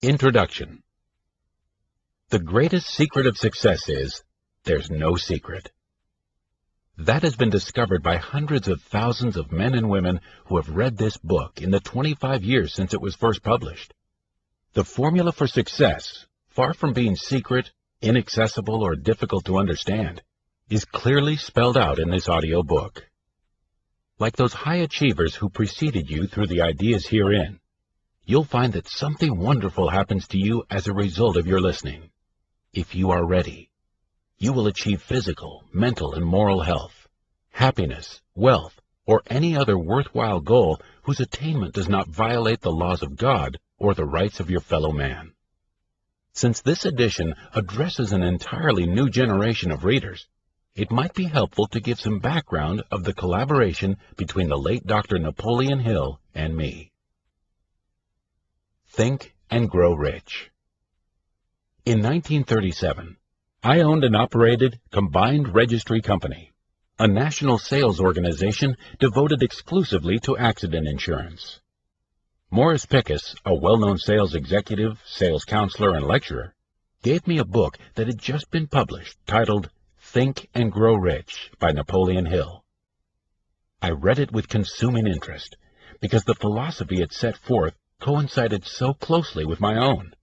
Introduction. The greatest secret of success is, there's no secret. That has been discovered by hundreds of thousands of men and women who have read this book in the 25 years since it was first published. The formula for success, far from being secret, inaccessible, or difficult to understand, is clearly spelled out in this audiobook. Like those high achievers who preceded you through the ideas herein, you'll find that something wonderful happens to you as a result of your listening. If you are ready, you will achieve physical, mental, and moral health, happiness, wealth, or any other worthwhile goal whose attainment does not violate the laws of God or the rights of your fellow man. Since this edition addresses an entirely new generation of readers, it might be helpful to give some background of the collaboration between the late Dr. Napoleon Hill and me. Think and Grow Rich. In 1937, I owned and operated Combined Registry Company, a national sales organization devoted exclusively to accident insurance. Morris Pickus, a well-known sales executive, sales counselor, and lecturer, gave me a book that had just been published titled Think and Grow Rich by Napoleon Hill. I read it with consuming interest because the philosophy it set forth coincided so closely with my own.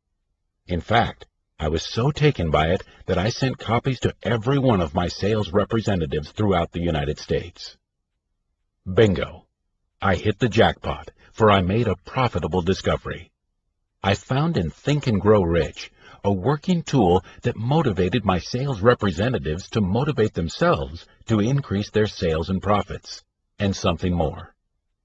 In fact, I was so taken by it that I sent copies to every one of my sales representatives throughout the United States. Bingo! I hit the jackpot, for I made a profitable discovery. I found in Think and Grow Rich a working tool that motivated my sales representatives to motivate themselves to increase their sales and profits, and something more,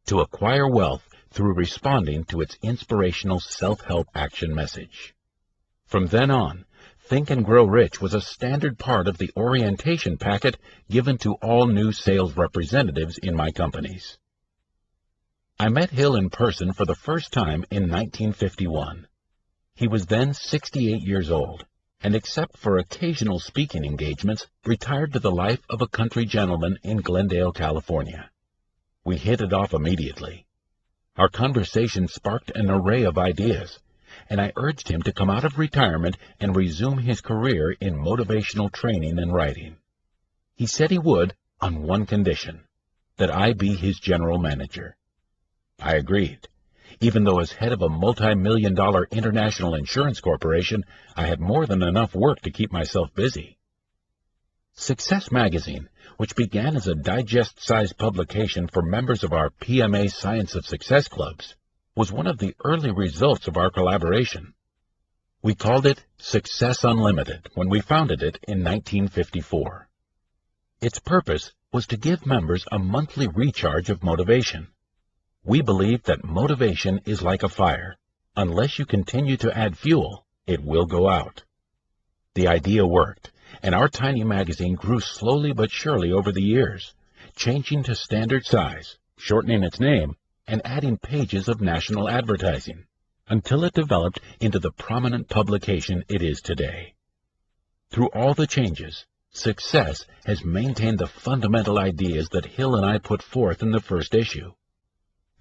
to acquire wealth through responding to its inspirational self-help action message. From then on, Think and Grow Rich was a standard part of the orientation packet given to all new sales representatives in my companies. I met Hill in person for the first time in 1951. He was then 68 years old, and except for occasional speaking engagements, retired to the life of a country gentleman in Glendale, California. We hit it off immediately. Our conversation sparked an array of ideas, and I urged him to come out of retirement and resume his career in motivational training and writing. He said he would, on one condition, that I be his general manager. I agreed, even though as head of a multi-million-dollar international insurance corporation, I had more than enough work to keep myself busy. Success Magazine, which began as a digest-sized publication for members of our PMA Science of Success clubs, was one of the early results of our collaboration. We called it Success Unlimited when we founded it in 1954. Its purpose was to give members a monthly recharge of motivation. We believe that motivation is like a fire. Unless you continue to add fuel, it will go out. The idea worked, and our tiny magazine grew slowly but surely over the years, changing to standard size, shortening its name, and adding pages of national advertising, until it developed into the prominent publication it is today. Through all the changes, Success has maintained the fundamental ideas that Hill and I put forth in the first issue.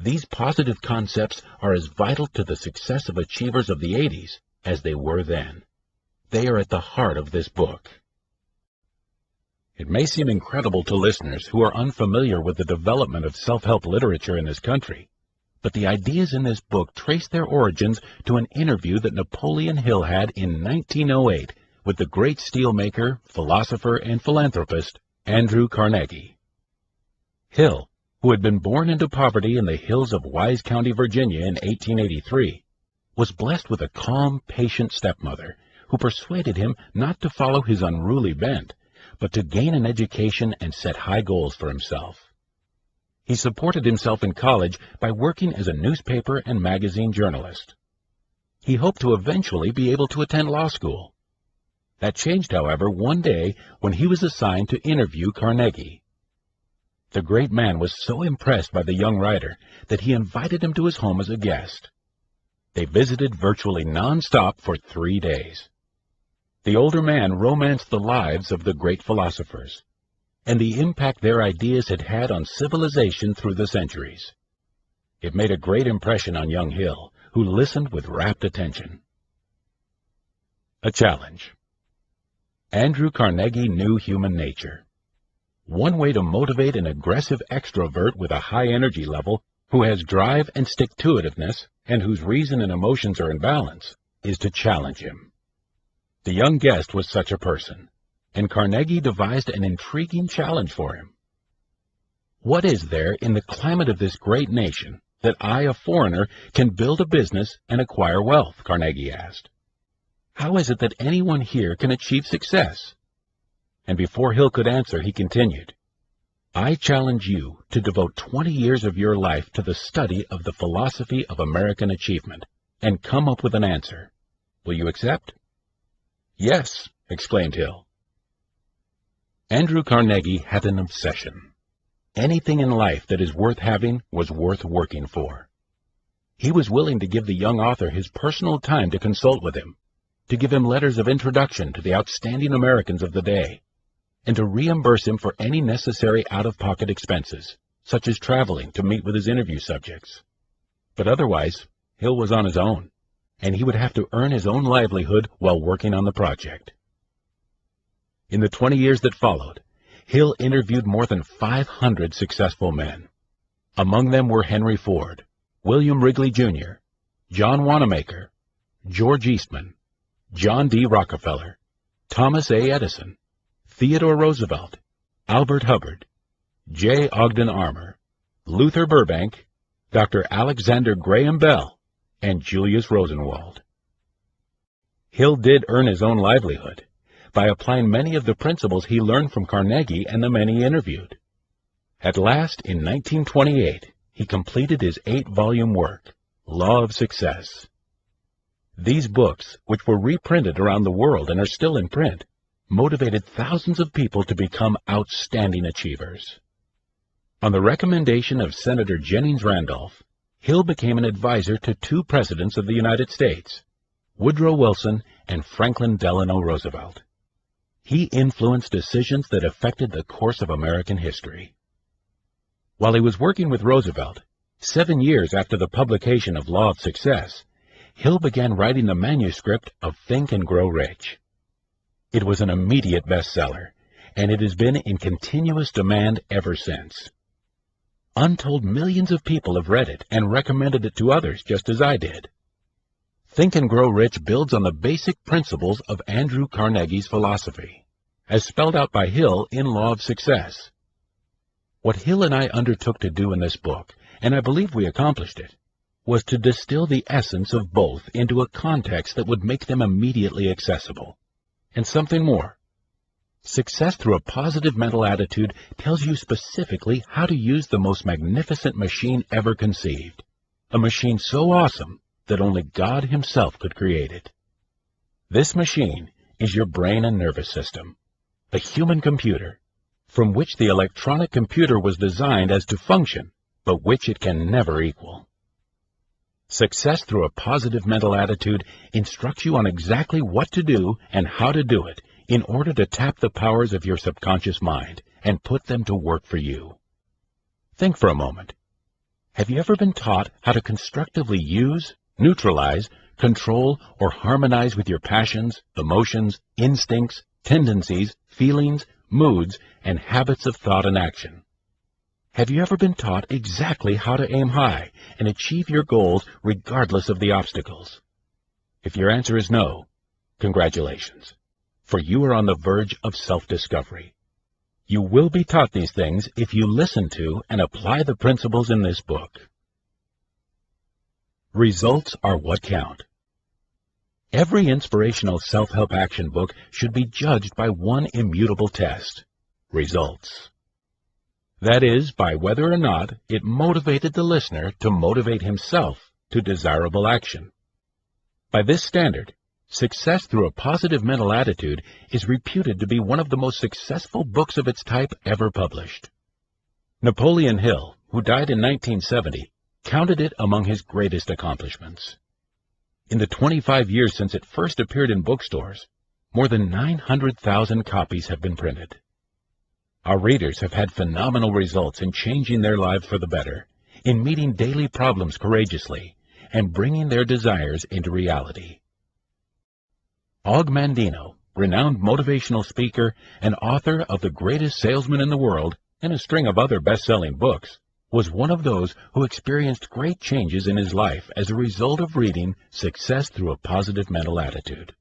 These positive concepts are as vital to the success of achievers of the 80s as they were then. They are at the heart of this book. It may seem incredible to listeners who are unfamiliar with the development of self-help literature in this country, but the ideas in this book trace their origins to an interview that Napoleon Hill had in 1908 with the great steelmaker, philosopher, and philanthropist Andrew Carnegie. Hill, who had been born into poverty in the hills of Wise County, Virginia in 1883, was blessed with a calm, patient stepmother who persuaded him not to follow his unruly bent, but to gain an education and set high goals for himself. He supported himself in college by working as a newspaper and magazine journalist. He hoped to eventually be able to attend law school. That changed, however, one day when he was assigned to interview Carnegie. The great man was so impressed by the young writer that he invited him to his home as a guest. They visited virtually non-stop for 3 days. The older man romanced the lives of the great philosophers and the impact their ideas had had on civilization through the centuries. It made a great impression on young Hill, who listened with rapt attention. A challenge. Andrew Carnegie knew human nature. One way to motivate an aggressive extrovert with a high energy level who has drive and stick-to-itiveness and whose reason and emotions are in balance is to challenge him. The young guest was such a person, and Carnegie devised an intriguing challenge for him. What is there in the climate of this great nation that I, a foreigner, can build a business and acquire wealth? Carnegie asked. How is it that anyone here can achieve success? And before Hill could answer, he continued, I challenge you to devote 20 years of your life to the study of the philosophy of American achievement and come up with an answer. Will you accept? Yes, exclaimed Hill. Andrew Carnegie had an obsession. Anything in life that is worth having was worth working for. He was willing to give the young author his personal time to consult with him, to give him letters of introduction to the outstanding Americans of the day, and to reimburse him for any necessary out-of-pocket expenses, such as traveling to meet with his interview subjects. But otherwise, Hill was on his own, and he would have to earn his own livelihood while working on the project. In the 20 years that followed, Hill interviewed more than 500 successful men. Among them were Henry Ford, William Wrigley, Jr., John Wanamaker, George Eastman, John D. Rockefeller, Thomas A. Edison, Theodore Roosevelt, Albert Hubbard, J. Ogden Armour, Luther Burbank, Dr. Alexander Graham Bell, and Julius Rosenwald. Hill did earn his own livelihood by applying many of the principles he learned from Carnegie and the men he interviewed. At last, in 1928, he completed his 8-volume work, Law of Success. These books, which were reprinted around the world and are still in print, motivated thousands of people to become outstanding achievers. On the recommendation of Senator Jennings Randolph, Hill became an advisor to 2 presidents of the United States, Woodrow Wilson and Franklin Delano Roosevelt. He influenced decisions that affected the course of American history. While he was working with Roosevelt, 7 years after the publication of Law of Success, Hill began writing the manuscript of Think and Grow Rich. It was an immediate bestseller, and it has been in continuous demand ever since. Untold millions of people have read it and recommended it to others, just as I did. Think and Grow Rich builds on the basic principles of Andrew Carnegie's philosophy, as spelled out by Hill in Law of Success. What Hill and I undertook to do in this book, and I believe we accomplished it, was to distill the essence of both into a context that would make them immediately accessible. And something more. Success through a positive mental attitude tells you specifically how to use the most magnificent machine ever conceived, a machine so awesome that only God Himself could create it. This machine is your brain and nervous system, a human computer, from which the electronic computer was designed as to function, but which it can never equal. Success through a positive mental attitude instructs you on exactly what to do and how to do it in order to tap the powers of your subconscious mind and put them to work for you. Think for a moment. Have you ever been taught how to constructively use, neutralize, control, or harmonize with your passions, emotions, instincts, tendencies, feelings, moods, and habits of thought and action? Have you ever been taught exactly how to aim high and achieve your goals regardless of the obstacles? If your answer is no, congratulations, for you are on the verge of self-discovery. You will be taught these things if you listen to and apply the principles in this book. Results are what count. Every inspirational self-help action book should be judged by one immutable test: results. That is, by whether or not it motivated the listener to motivate himself to desirable action. By this standard, Success Through a Positive Mental Attitude is reputed to be one of the most successful books of its type ever published. Napoleon Hill, who died in 1970, counted it among his greatest accomplishments. In the 25 years since it first appeared in bookstores, more than 900,000 copies have been printed. Our readers have had phenomenal results in changing their lives for the better, in meeting daily problems courageously, and bringing their desires into reality. Og Mandino, renowned motivational speaker and author of The Greatest Salesman in the World and a string of other best-selling books, was one of those who experienced great changes in his life as a result of reading Success Through a Positive Mental Attitude.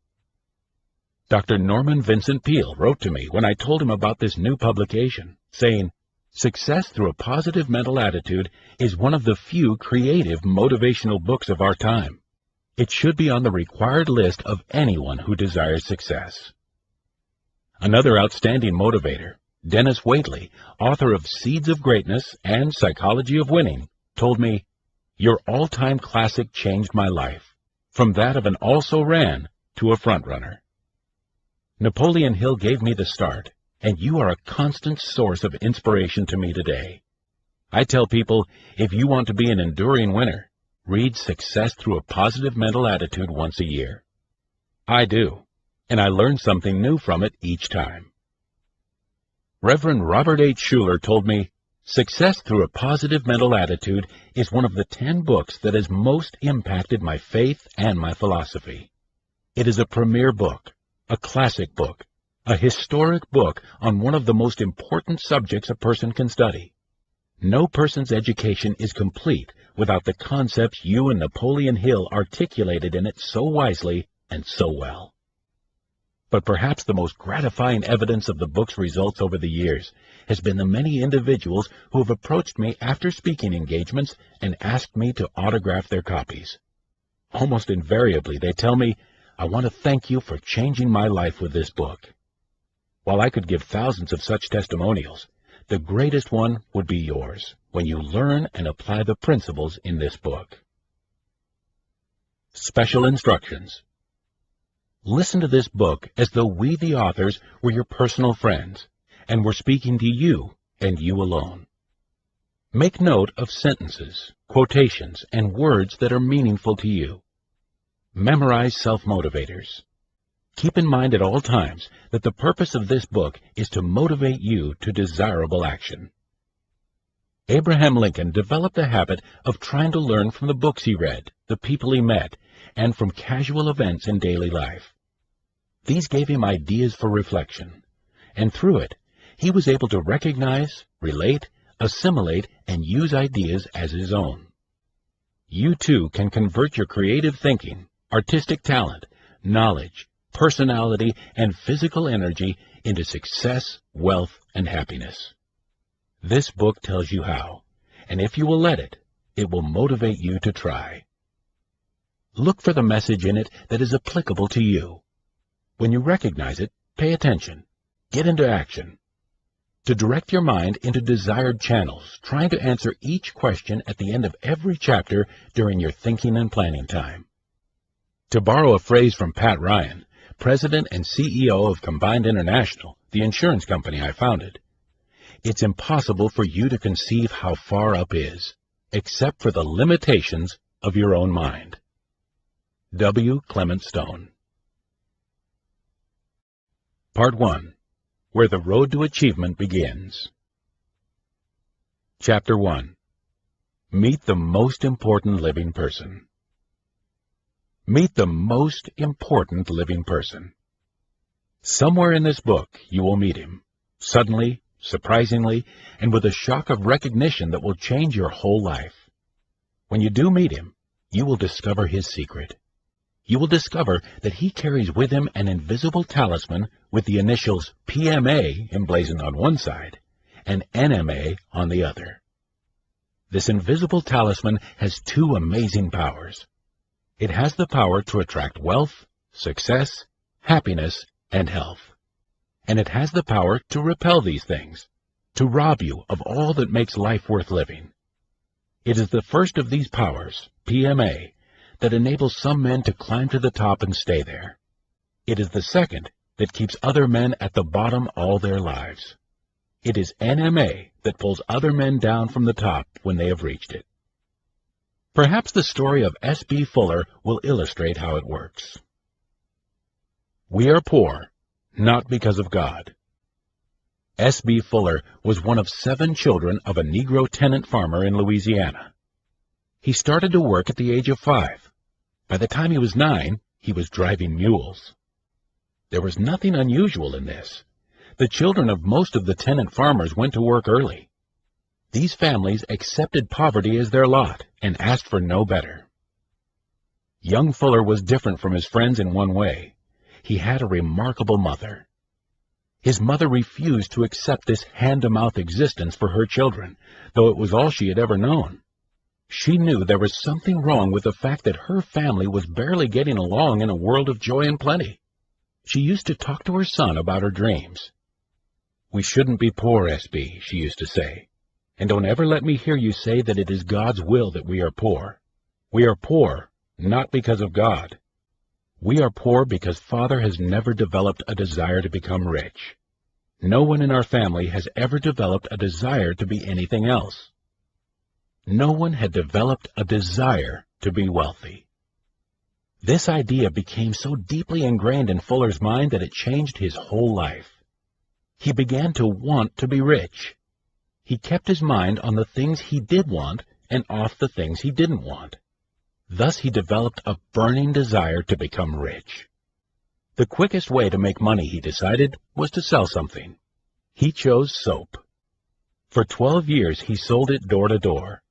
Dr. Norman Vincent Peale wrote to me when I told him about this new publication, saying, "Success Through a Positive Mental Attitude is one of the few creative motivational books of our time. It should be on the required list of anyone who desires success." Another outstanding motivator, Dennis Waitley, author of Seeds of Greatness and Psychology of Winning, told me, "Your all-time classic changed my life, from that of an also-ran to a front-runner. Napoleon Hill gave me the start, and you are a constant source of inspiration to me today. I tell people, if you want to be an enduring winner, read Success Through a Positive Mental Attitude once a year. I do, and I learn something new from it each time." Reverend Robert H. Schuller told me, "Success Through a Positive Mental Attitude is one of the 10 books that has most impacted my faith and my philosophy. It is a premier book, a classic book, a historic book on one of the most important subjects a person can study. No person's education is complete without the concepts you and Napoleon Hill articulated in it so wisely and so well." But perhaps the most gratifying evidence of the book's results over the years has been the many individuals who have approached me after speaking engagements and asked me to autograph their copies. Almost invariably, they tell me, "I want to thank you for changing my life with this book." While I could give thousands of such testimonials, the greatest one would be yours when you learn and apply the principles in this book. Special instructions. Listen to this book as though we, the authors, were your personal friends, and were speaking to you and you alone. Make note of sentences, quotations, and words that are meaningful to you. Memorize self-motivators. Keep in mind at all times that the purpose of this book is to motivate you to desirable action. Abraham Lincoln developed the habit of trying to learn from the books he read, the people he met, and from casual events in daily life. These gave him ideas for reflection, and through it, he was able to recognize, relate, assimilate, and use ideas as his own. You too can convert your creative thinking, artistic talent, knowledge, personality, and physical energy into success, wealth, and happiness. This book tells you how, and if you will let it, it will motivate you to try. Look for the message in it that is applicable to you. When you recognize it, pay attention. Get into action. To direct your mind into desired channels, trying to answer each question at the end of every chapter during your thinking and planning time. To borrow a phrase from Pat Ryan, President and CEO of Combined International, the insurance company I founded, it's impossible for you to conceive how far up is, except for the limitations of your own mind. W. Clement Stone. Part 1. Where the Road to Achievement Begins. Chapter 1. Meet the most important living person. Meet the most important living person. Somewhere in this book you will meet him, suddenly, surprisingly, and with a shock of recognition that will change your whole life. When you do meet him, you will discover his secret. You will discover that he carries with him an invisible talisman with the initials PMA emblazoned on one side and NMA on the other. This invisible talisman has two amazing powers. It has the power to attract wealth, success, happiness, and health. And it has the power to repel these things, to rob you of all that makes life worth living. It is the first of these powers, PMA, that enables some men to climb to the top and stay there. It is the second that keeps other men at the bottom all their lives. It is NMA that pulls other men down from the top when they have reached it. Perhaps the story of S.B. Fuller will illustrate how it works. We are poor, not because of God. S.B. Fuller was one of 7 children of a Negro tenant farmer in Louisiana. He started to work at the age of 5. By the time he was 9, he was driving mules. There was nothing unusual in this. The children of most of the tenant farmers went to work early. These families accepted poverty as their lot and asked for no better. Young Fuller was different from his friends in one way. He had a remarkable mother. His mother refused to accept this hand-to-mouth existence for her children, though it was all she had ever known. She knew there was something wrong with the fact that her family was barely getting along in a world of joy and plenty. She used to talk to her son about her dreams. "We shouldn't be poor, S.B.," she used to say. "And don't ever let me hear you say that it is God's will that we are poor. We are poor, not because of God. We are poor because Father has never developed a desire to become rich. No one in our family has ever developed a desire to be anything else. No one had developed a desire to be wealthy." This idea became so deeply ingrained in Fuller's mind that it changed his whole life. He began to want to be rich. He kept his mind on the things he did want and off the things he didn't want. Thus he developed a burning desire to become rich. The quickest way to make money, he decided, was to sell something. He chose soap. For 12 years he sold it door to door.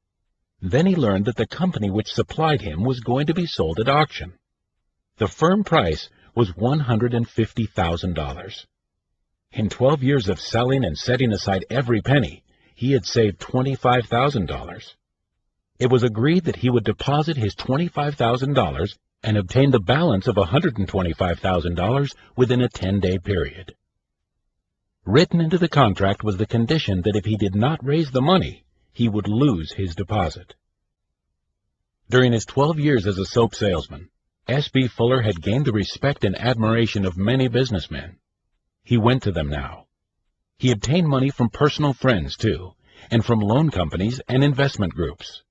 Then he learned that the company which supplied him was going to be sold at auction. The firm price was $150,000. In 12 years of selling and setting aside every penny, he had saved $25,000. It was agreed that he would deposit his $25,000 and obtain the balance of $125,000 within a 10-day period. Written into the contract was the condition that if he did not raise the money, he would lose his deposit. During his 12 years as a soap salesman, S.B. Fuller had gained the respect and admiration of many businessmen. He went to them now. He obtained money from personal friends, too, and from loan companies and investment groups.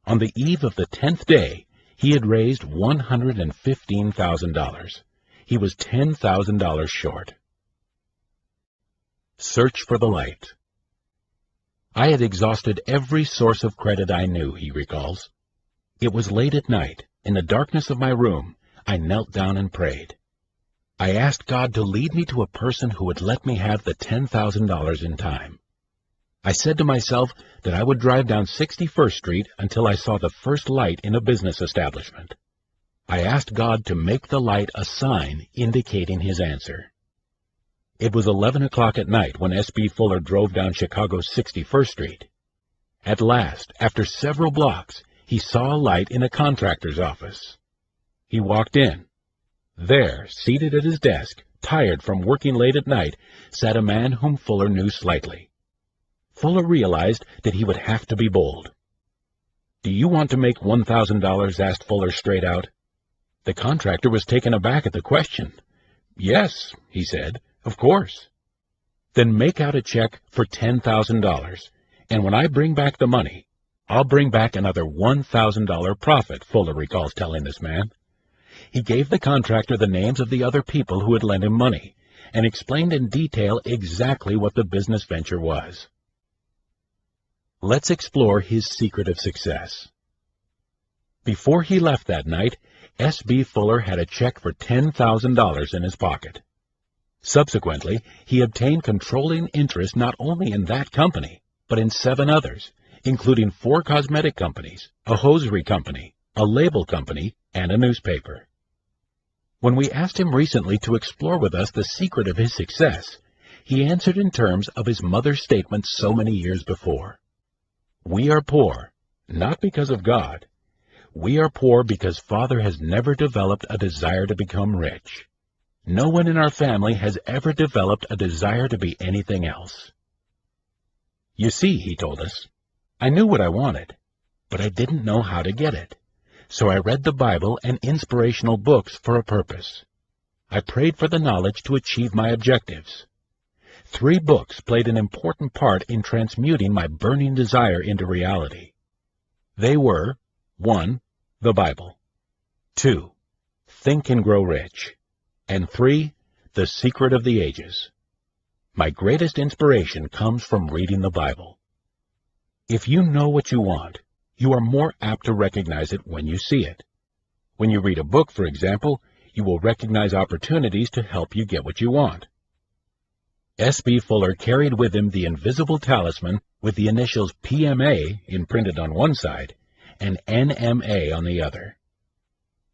On the eve of the 10th day, he had raised $115,000. He was $10,000 short. Search for the light. "I had exhausted every source of credit I knew," he recalls. "It was late at night. In the darkness of my room, I knelt down and prayed. I asked God to lead me to a person who would let me have the $10,000 in time. I said to myself that I would drive down 61st Street until I saw the first light in a business establishment. I asked God to make the light a sign indicating His answer." It was 11 o'clock at night when S.B. Fuller drove down Chicago's 61st Street. At last, after several blocks, he saw a light in a contractor's office. He walked in. There, seated at his desk, tired from working late at night, sat a man whom Fuller knew slightly. Fuller realized that he would have to be bold. "Do you want to make $1,000? asked Fuller straight out. The contractor was taken aback at the question. "Yes," he said, "of course." "Then make out a check for $10,000, and when I bring back the money, I'll bring back another $1,000 profit," Fuller recalls telling this man. He gave the contractor the names of the other people who had lent him money, and explained in detail exactly what the business venture was. Let's explore his secret of success. Before he left that night, S.B. Fuller had a check for $10,000 in his pocket. Subsequently, he obtained controlling interest not only in that company, but in 7 others, including 4 cosmetic companies, a hosiery company, a label company, and a newspaper. When we asked him recently to explore with us the secret of his success, he answered in terms of his mother's statement so many years before. "We are poor, not because of God. We are poor because Father has never developed a desire to become rich. No one in our family has ever developed a desire to be anything else." "You see," he told us, "I knew what I wanted, but I didn't know how to get it. So I read the Bible and inspirational books for a purpose. I prayed for the knowledge to achieve my objectives. 3 books played an important part in transmuting my burning desire into reality. They were, 1. The Bible, 2. Think and Grow Rich, and 3. The Secret of the Ages. My greatest inspiration comes from reading the Bible. If you know what you want, you are more apt to recognize it when you see it. When you read a book, for example, You will recognize opportunities to help you get what you want. S.B. Fuller carried with him the invisible talisman with the initials PMA imprinted on one side and NMA on the other.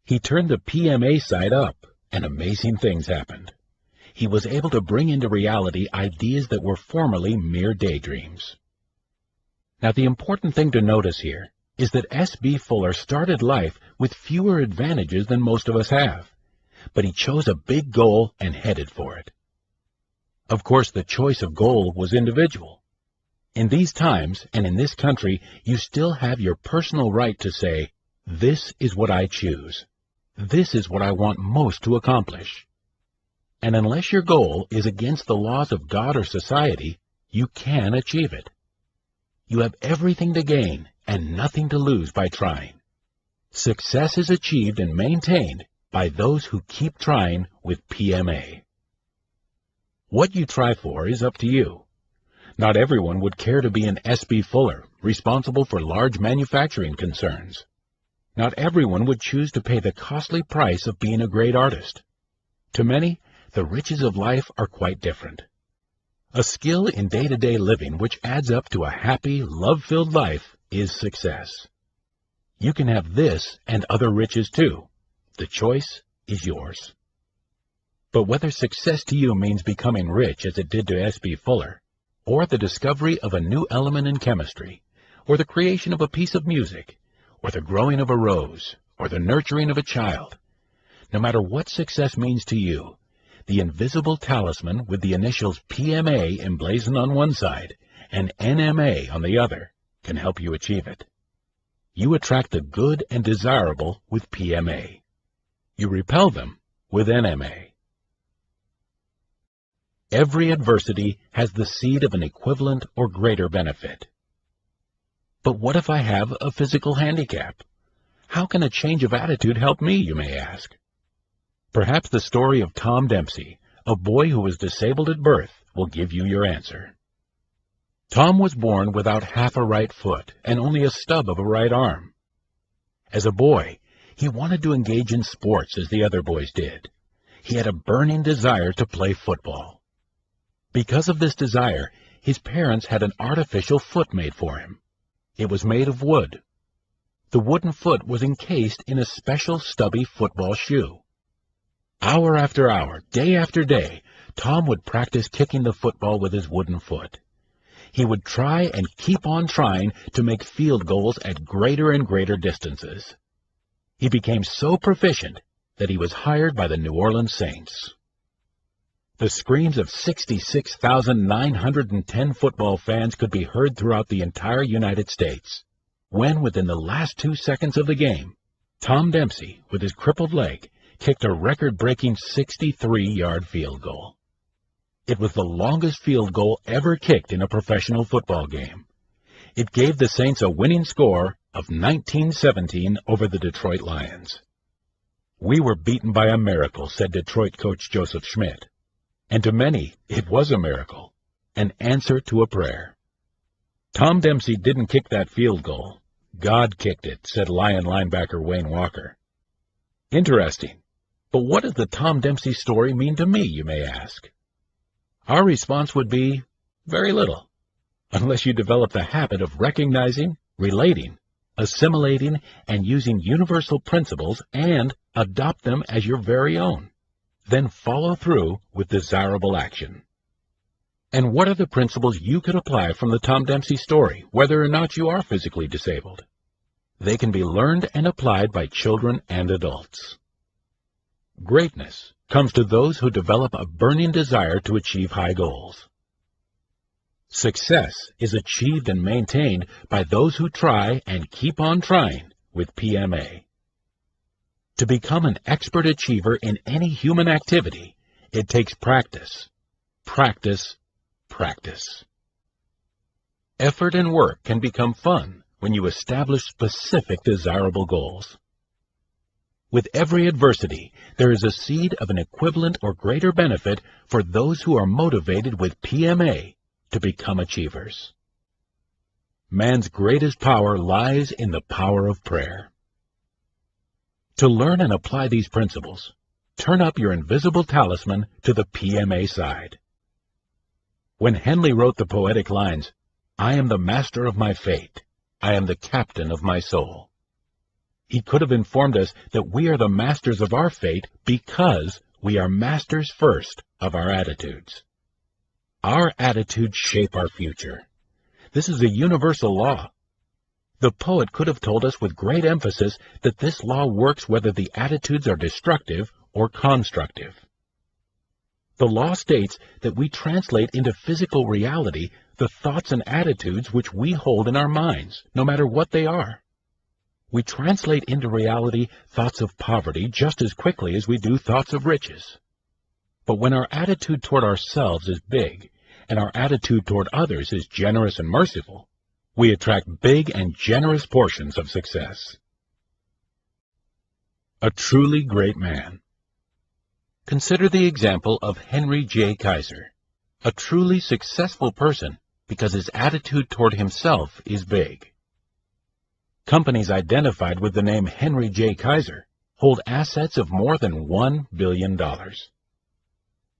He turned the PMA side up, and amazing things happened. He was able to bring into reality ideas that were formerly mere daydreams. Now, the important thing to notice here is that S.B. Fuller started life with fewer advantages than most of us have, but he chose a big goal and headed for it. Of course, the choice of goal was individual. In these times and in this country, you still have your personal right to say, "This is what I choose. This is what I want most to accomplish." And unless your goal is against the laws of God or society, you can achieve it. You have everything to gain and nothing to lose by trying. Success is achieved and maintained by those who keep trying with PMA. What you try for is up to you. Not everyone would care to be an S.B. Fuller, responsible for large manufacturing concerns. Not everyone would choose to pay the costly price of being a great artist. To many, the riches of life are quite different. A skill in day-to-day living which adds up to a happy, love-filled life is success. You can have this and other riches too. The choice is yours. But whether success to you means becoming rich as it did to S.B. Fuller, or the discovery of a new element in chemistry, or the creation of a piece of music, or the growing of a rose, or the nurturing of a child, no matter what success means to you, the invisible talisman with the initials PMA emblazoned on one side and NMA on the other can help you achieve it. You attract the good and desirable with PMA. You repel them with NMA. Every adversity has the seed of an equivalent or greater benefit. But what if I have a physical handicap? How can a change of attitude help me, you may ask? Perhaps the story of Tom Dempsey, a boy who was disabled at birth, will give you your answer. Tom was born without half a right foot and only a stub of a right arm. As a boy, he wanted to engage in sports as the other boys did. He had a burning desire to play football. Because of this desire, his parents had an artificial foot made for him. It was made of wood. The wooden foot was encased in a special stubby football shoe. Hour after hour, day after day, Tom would practice kicking the football with his wooden foot. He would try and keep on trying to make field goals at greater and greater distances. He became so proficient that he was hired by the New Orleans Saints. The screams of 66,910 football fans could be heard throughout the entire United States when, within the last 2 seconds of the game, Tom Dempsey, with his crippled leg, kicked a record-breaking 63-yard field goal. It was the longest field goal ever kicked in a professional football game. It gave the Saints a winning score of 19-17 over the Detroit Lions. "We were beaten by a miracle," said Detroit coach Joseph Schmidt. And to many, it was a miracle, an answer to a prayer. Tom Dempsey didn't kick that field goal. God kicked it, said Lion linebacker Wayne Walker. Interesting. But what does the Tom Dempsey story mean to me, you may ask? Our response would be, very little, unless you develop the habit of recognizing, relating, assimilating, and using universal principles and adopt them as your very own. Then follow through with desirable action. And what are the principles you could apply from the Tom Dempsey story, whether or not you are physically disabled? They can be learned and applied by children and adults. Greatness comes to those who develop a burning desire to achieve high goals. Success is achieved and maintained by those who try and keep on trying with PMA. To become an expert achiever in any human activity, it takes practice, practice, practice. Effort and work can become fun when you establish specific desirable goals. With every adversity, there is a seed of an equivalent or greater benefit for those who are motivated with PMA to become achievers. Man's greatest power lies in the power of prayer. To learn and apply these principles, turn up your invisible talisman to the PMA side. When Henley wrote the poetic lines, "I am the master of my fate, I am the captain of my soul," he could have informed us that we are the masters of our fate because we are masters first of our attitudes. Our attitudes shape our future. This is a universal law. The poet could have told us with great emphasis that this law works whether the attitudes are destructive or constructive. The law states that we translate into physical reality the thoughts and attitudes which we hold in our minds, no matter what they are. We translate into reality thoughts of poverty just as quickly as we do thoughts of riches. But when our attitude toward ourselves is big, and our attitude toward others is generous and merciful, we attract big and generous portions of success. A truly great man. Consider the example of Henry J. Kaiser, a truly successful person because his attitude toward himself is big. Companies identified with the name Henry J. Kaiser hold assets of more than $1 billion.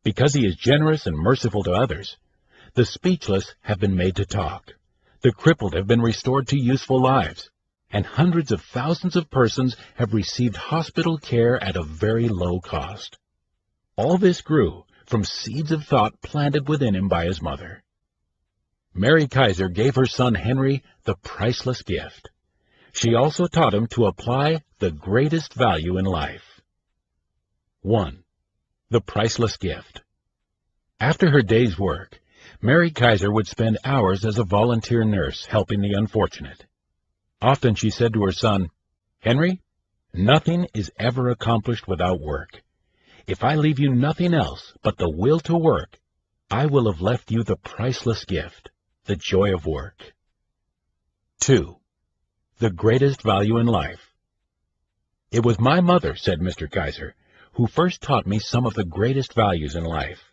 Because he is generous and merciful to others, the speechless have been made to talk, the crippled have been restored to useful lives, and hundreds of thousands of persons have received hospital care at a very low cost. All this grew from seeds of thought planted within him by his mother. Mary Kaiser gave her son Henry the priceless gift. She also taught him to apply the greatest value in life. 1. The priceless gift. After her day's work, Mary Kaiser would spend hours as a volunteer nurse helping the unfortunate. Often she said to her son, "Henry, nothing is ever accomplished without work. If I leave you nothing else but the will to work, I will have left you the priceless gift, the joy of work." 2. The greatest value in life. It was my mother, said Mr. Kaiser, who first taught me some of the greatest values in life.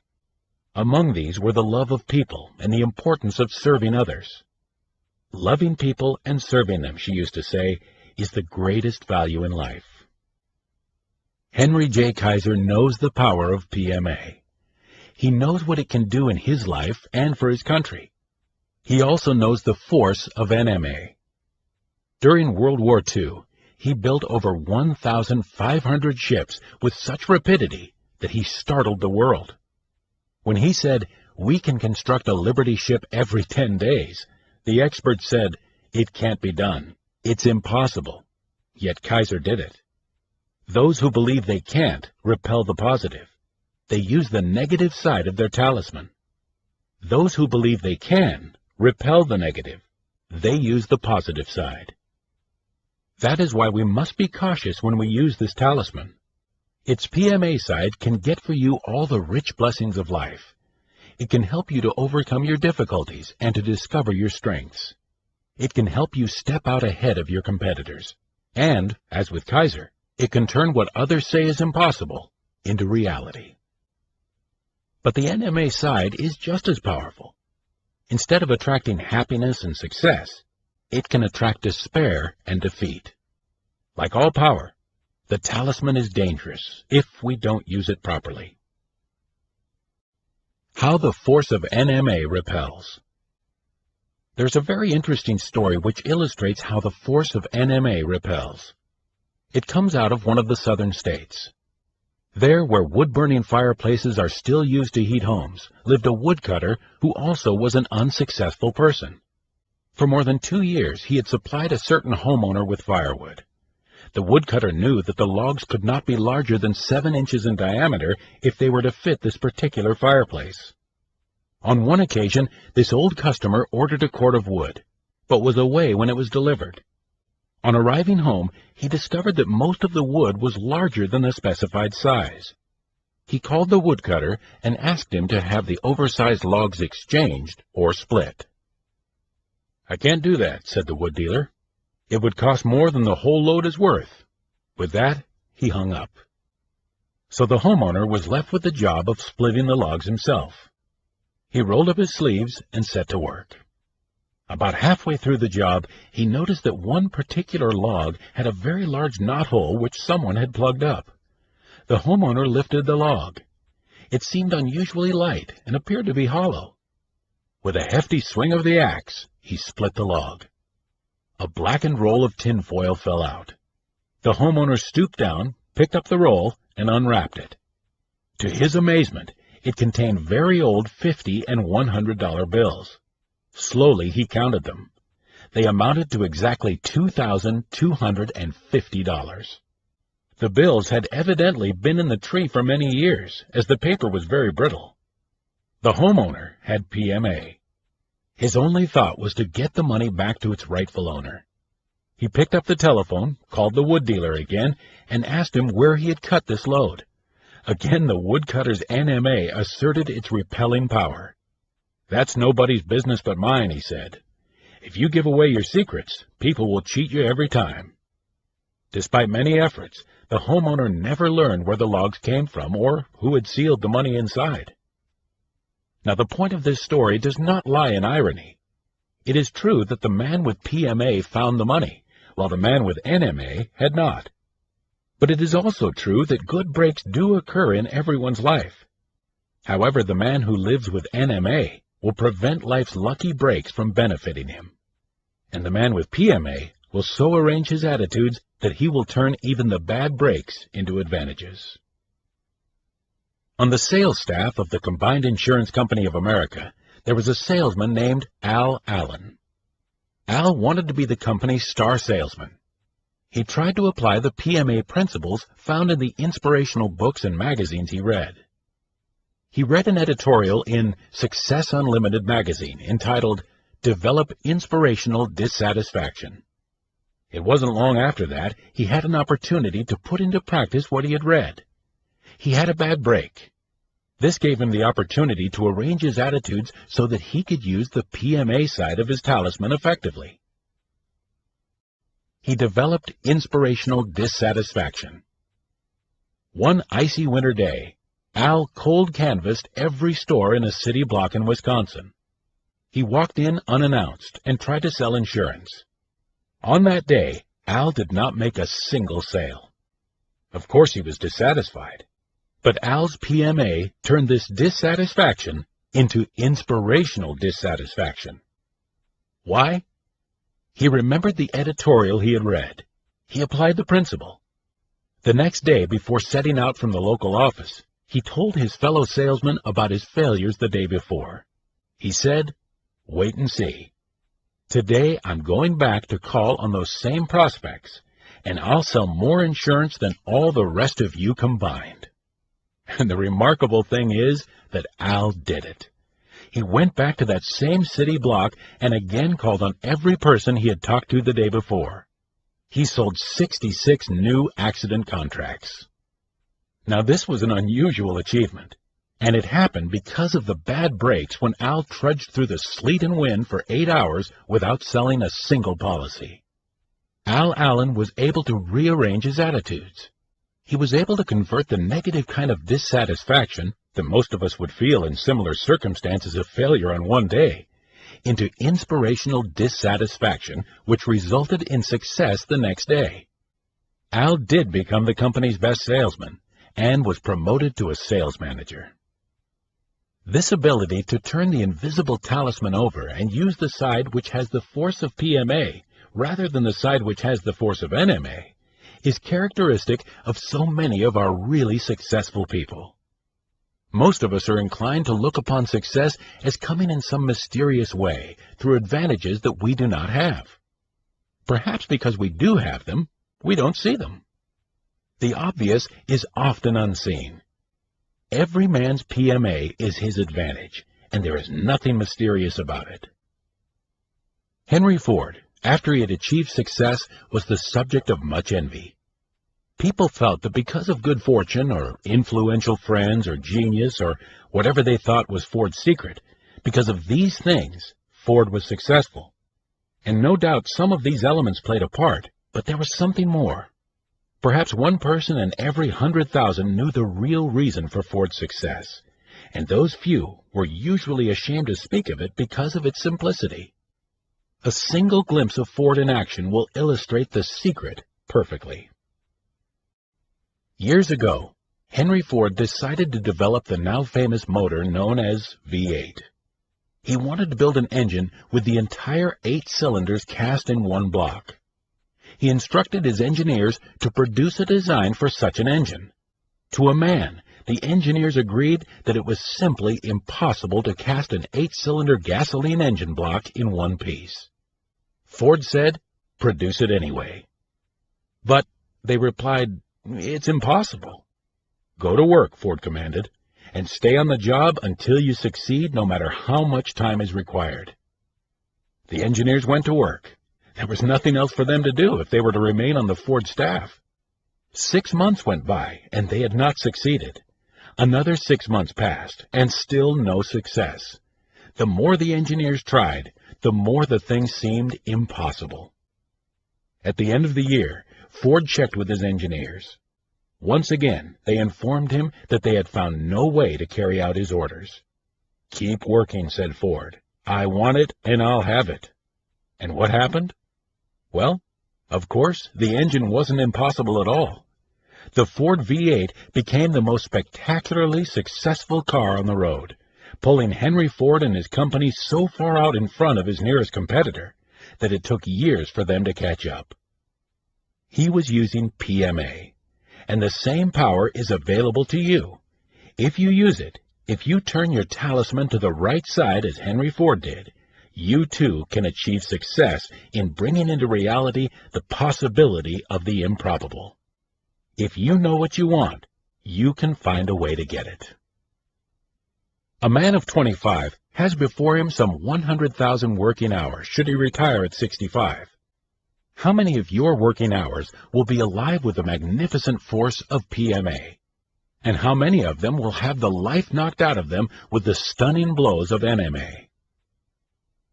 Among these were the love of people and the importance of serving others. Loving people and serving them, she used to say, is the greatest value in life. Henry J. Kaiser knows the power of PMA. He knows what it can do in his life and for his country. He also knows the force of NMA. During World War II, he built over 1,500 ships with such rapidity that he startled the world. When he said, "We can construct a Liberty ship every 10 days, the experts said, "It can't be done. It's impossible." Yet Kaiser did it. Those who believe they can't repel the positive. They use the negative side of their talisman. Those who believe they can repel the negative. They use the positive side. That is why we must be cautious when we use this talisman. Its PMA side can get for you all the rich blessings of life. It can help you to overcome your difficulties and to discover your strengths. It can help you step out ahead of your competitors. And, as with Kaiser, it can turn what others say is impossible into reality. But the NMA side is just as powerful. Instead of attracting happiness and success, it can attract despair and defeat. Like all power, the talisman is dangerous if we don't use it properly. How the force of NMA repels. There's a very interesting story which illustrates how the force of NMA repels. It comes out of one of the southern states. There, where wood-burning fireplaces are still used to heat homes, lived a woodcutter who also was an unsuccessful person. For more than 2 years, he had supplied a certain homeowner with firewood. The woodcutter knew that the logs could not be larger than 7 inches in diameter if they were to fit this particular fireplace. On one occasion, this old customer ordered a cord of wood, but was away when it was delivered. On arriving home, he discovered that most of the wood was larger than the specified size. He called the woodcutter and asked him to have the oversized logs exchanged or split. "I can't do that," said the wood dealer. "It would cost more than the whole load is worth." With that, he hung up. So the homeowner was left with the job of splitting the logs himself. He rolled up his sleeves and set to work. About halfway through the job, he noticed that one particular log had a very large knothole which someone had plugged up. The homeowner lifted the log. It seemed unusually light and appeared to be hollow. With a hefty swing of the axe, he split the log. A blackened roll of tinfoil fell out. The homeowner stooped down, picked up the roll, and unwrapped it. To his amazement, it contained very old $50 and $100 bills. Slowly he counted them. They amounted to exactly $2,250. The bills had evidently been in the tree for many years, as the paper was very brittle. The homeowner had PMA. His only thought was to get the money back to its rightful owner. He picked up the telephone, called the wood dealer again, and asked him where he had cut this load. Again the woodcutter's NMA asserted its repelling power. "That's nobody's business but mine," he said. "If you give away your secrets, people will cheat you every time." Despite many efforts, the homeowner never learned where the logs came from or who had sealed the money inside. Now, the point of this story does not lie in irony. It is true that the man with PMA found the money, while the man with NMA had not. But it is also true that good breaks do occur in everyone's life. However, the man who lives with NMA will prevent life's lucky breaks from benefiting him. And the man with PMA will so arrange his attitudes that he will turn even the bad breaks into advantages. On the sales staff of the Combined Insurance Company of America, there was a salesman named Al Allen. Al wanted to be the company's star salesman. He tried to apply the PMA principles found in the inspirational books and magazines he read. He read an editorial in Success Unlimited magazine entitled, "Develop Inspirational Dissatisfaction." It wasn't long after that he had an opportunity to put into practice what he had read. He had a bad break. This gave him the opportunity to arrange his attitudes so that he could use the PMA side of his talisman effectively. He developed inspirational dissatisfaction. One icy winter day, Al cold canvassed every store in a city block in Wisconsin. He walked in unannounced and tried to sell insurance. On that day, Al did not make a single sale. Of course he was dissatisfied, but Al's PMA turned this dissatisfaction into inspirational dissatisfaction. Why? He remembered the editorial he had read. He applied the principle. The next day, before setting out from the local office, he told his fellow salesman about his failures the day before. He said, "Wait and see. Today I'm going back to call on those same prospects, and I'll sell more insurance than all the rest of you combined." And the remarkable thing is that Al did it. He went back to that same city block and again called on every person he had talked to the day before. He sold 66 new accident contracts. Now this was an unusual achievement, and it happened because of the bad breaks when Al trudged through the sleet and wind for 8 hours without selling a single policy. Al Allen was able to rearrange his attitudes. He was able to convert the negative kind of dissatisfaction that most of us would feel in similar circumstances of failure on one day into inspirational dissatisfaction, which resulted in success the next day. Al did become the company's best salesman and was promoted to a sales manager. This ability to turn the invisible talisman over and use the side which has the force of PMA rather than the side which has the force of NMA is characteristic of so many of our really successful people. Most of us are inclined to look upon success as coming in some mysterious way through advantages that we do not have. Perhaps because we do have them, we don't see them. The obvious is often unseen. Every man's PMA is his advantage, and there is nothing mysterious about it. Henry Ford, after he had achieved success, was the subject of much envy. People felt that because of good fortune or influential friends or genius or whatever they thought was Ford's secret, because of these things, Ford was successful. And no doubt some of these elements played a part, but there was something more. Perhaps one person in every 100,000 knew the real reason for Ford's success, and those few were usually ashamed to speak of it because of its simplicity. A single glimpse of Ford in action will illustrate the secret perfectly. Years ago, Henry Ford decided to develop the now famous motor known as V8. He wanted to build an engine with the entire 8 cylinders cast in one block. He instructed his engineers to produce a design for such an engine. To a man, the engineers agreed that it was simply impossible to cast an 8-cylinder gasoline engine block in one piece. Ford said, "Produce it anyway." But they replied, "It's impossible." "Go to work," Ford commanded, "and stay on the job until you succeed, no matter how much time is required." The engineers went to work. There was nothing else for them to do if they were to remain on the Ford staff. 6 months went by, and they had not succeeded. Another 6 months passed, and still no success. The more the engineers tried, the more the thing seemed impossible. At the end of the year, Ford checked with his engineers. Once again, they informed him that they had found no way to carry out his orders. "Keep working," said Ford. "I want it, and I'll have it." And what happened? Well, of course, the engine wasn't impossible at all. The Ford V8 became the most spectacularly successful car on the road, pulling Henry Ford and his company so far out in front of his nearest competitor that it took years for them to catch up. He was using PMA, and the same power is available to you. If you use it, if you turn your talisman to the right side as Henry Ford did, you too can achieve success in bringing into reality the possibility of the improbable. If you know what you want, you can find a way to get it. A man of 25 has before him some 100,000 working hours should he retire at 65. How many of your working hours will be alive with the magnificent force of PMA? And how many of them will have the life knocked out of them with the stunning blows of NMA?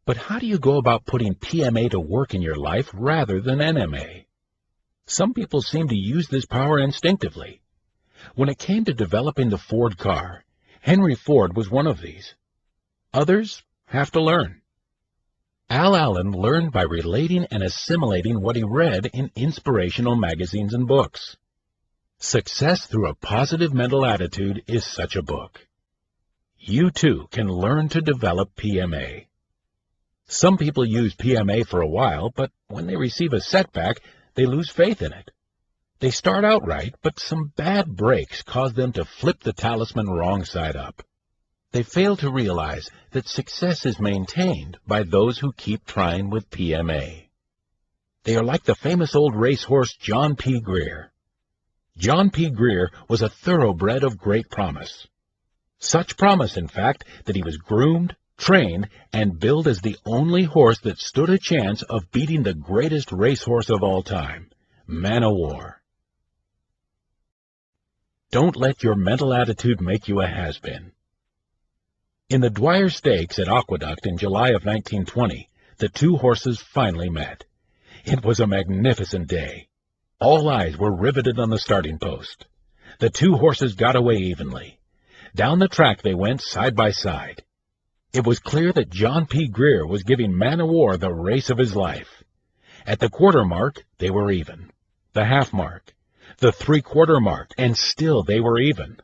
But how do you go about putting PMA to work in your life rather than NMA? Some people seem to use this power instinctively. When it came to developing the Ford car, Henry Ford was one of these. Others have to learn. Al Allen learned by relating and assimilating what he read in inspirational magazines and books. Success Through a Positive Mental Attitude is such a book. You too can learn to develop PMA. Some people use PMA for a while, but when they receive a setback, they lose faith in it. They start out right, but some bad breaks cause them to flip the talisman wrong side up. They fail to realize that success is maintained by those who keep trying with PMA. They are like the famous old racehorse John P. Greer. John P. Greer was a thoroughbred of great promise. Such promise, in fact, that he was groomed, trained, and billed as the only horse that stood a chance of beating the greatest racehorse of all time, Man o' War. Don't let your mental attitude make you a has-been. In the Dwyer Stakes at Aqueduct in July of 1920, the two horses finally met. It was a magnificent day. All eyes were riveted on the starting post. The two horses got away evenly. Down the track they went side by side. It was clear that John P. Greer was giving Man o' War the race of his life. At the quarter mark, they were even. The half mark, the three-quarter mark, and still they were even.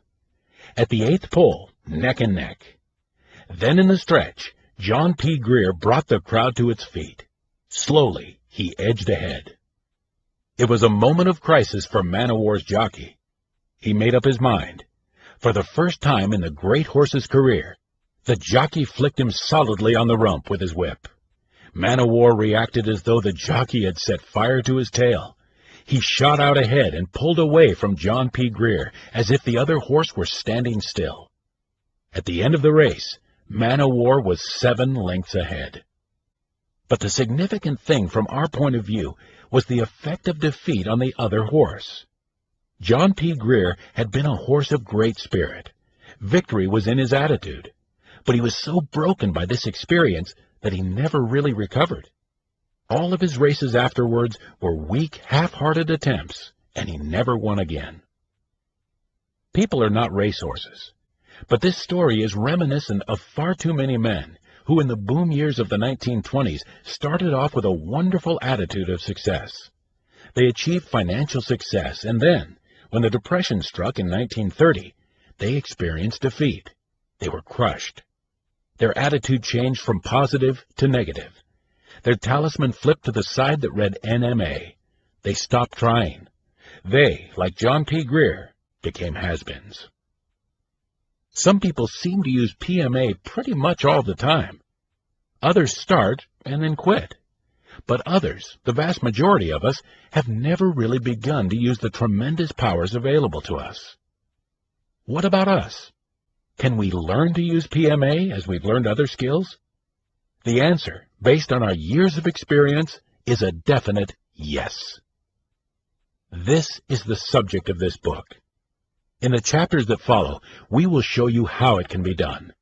At the 8th pole, neck and neck. Then in the stretch, John P. Greer brought the crowd to its feet. Slowly, he edged ahead. It was a moment of crisis for Man o' War's jockey. He made up his mind. For the first time in the great horse's career, the jockey flicked him solidly on the rump with his whip. Man o' War reacted as though the jockey had set fire to his tail. He shot out ahead and pulled away from John P. Greer as if the other horse were standing still. At the end of the race, Man o' War was 7 lengths ahead. But the significant thing from our point of view was the effect of defeat on the other horse. John P. Greer had been a horse of great spirit. Victory was in his attitude. But he was so broken by this experience that he never really recovered. All of his races afterwards were weak, half-hearted attempts, and he never won again. People are not racehorses, but this story is reminiscent of far too many men who in the boom years of the 1920s started off with a wonderful attitude of success. They achieved financial success and then, When the Depression struck in 1930, they experienced defeat. They were crushed. Their attitude changed from positive to negative. Their talisman flipped to the side that read NMA. They stopped trying. They, like John P. Greer, became has-beens. Some people seem to use PMA pretty much all the time. Others start and then quit. But others, the vast majority of us, have never really begun to use the tremendous powers available to us. What about us? Can we learn to use PMA as we've learned other skills? The answer, based on our years of experience, is a definite yes. This is the subject of this book. In the chapters that follow, we will show you how it can be done.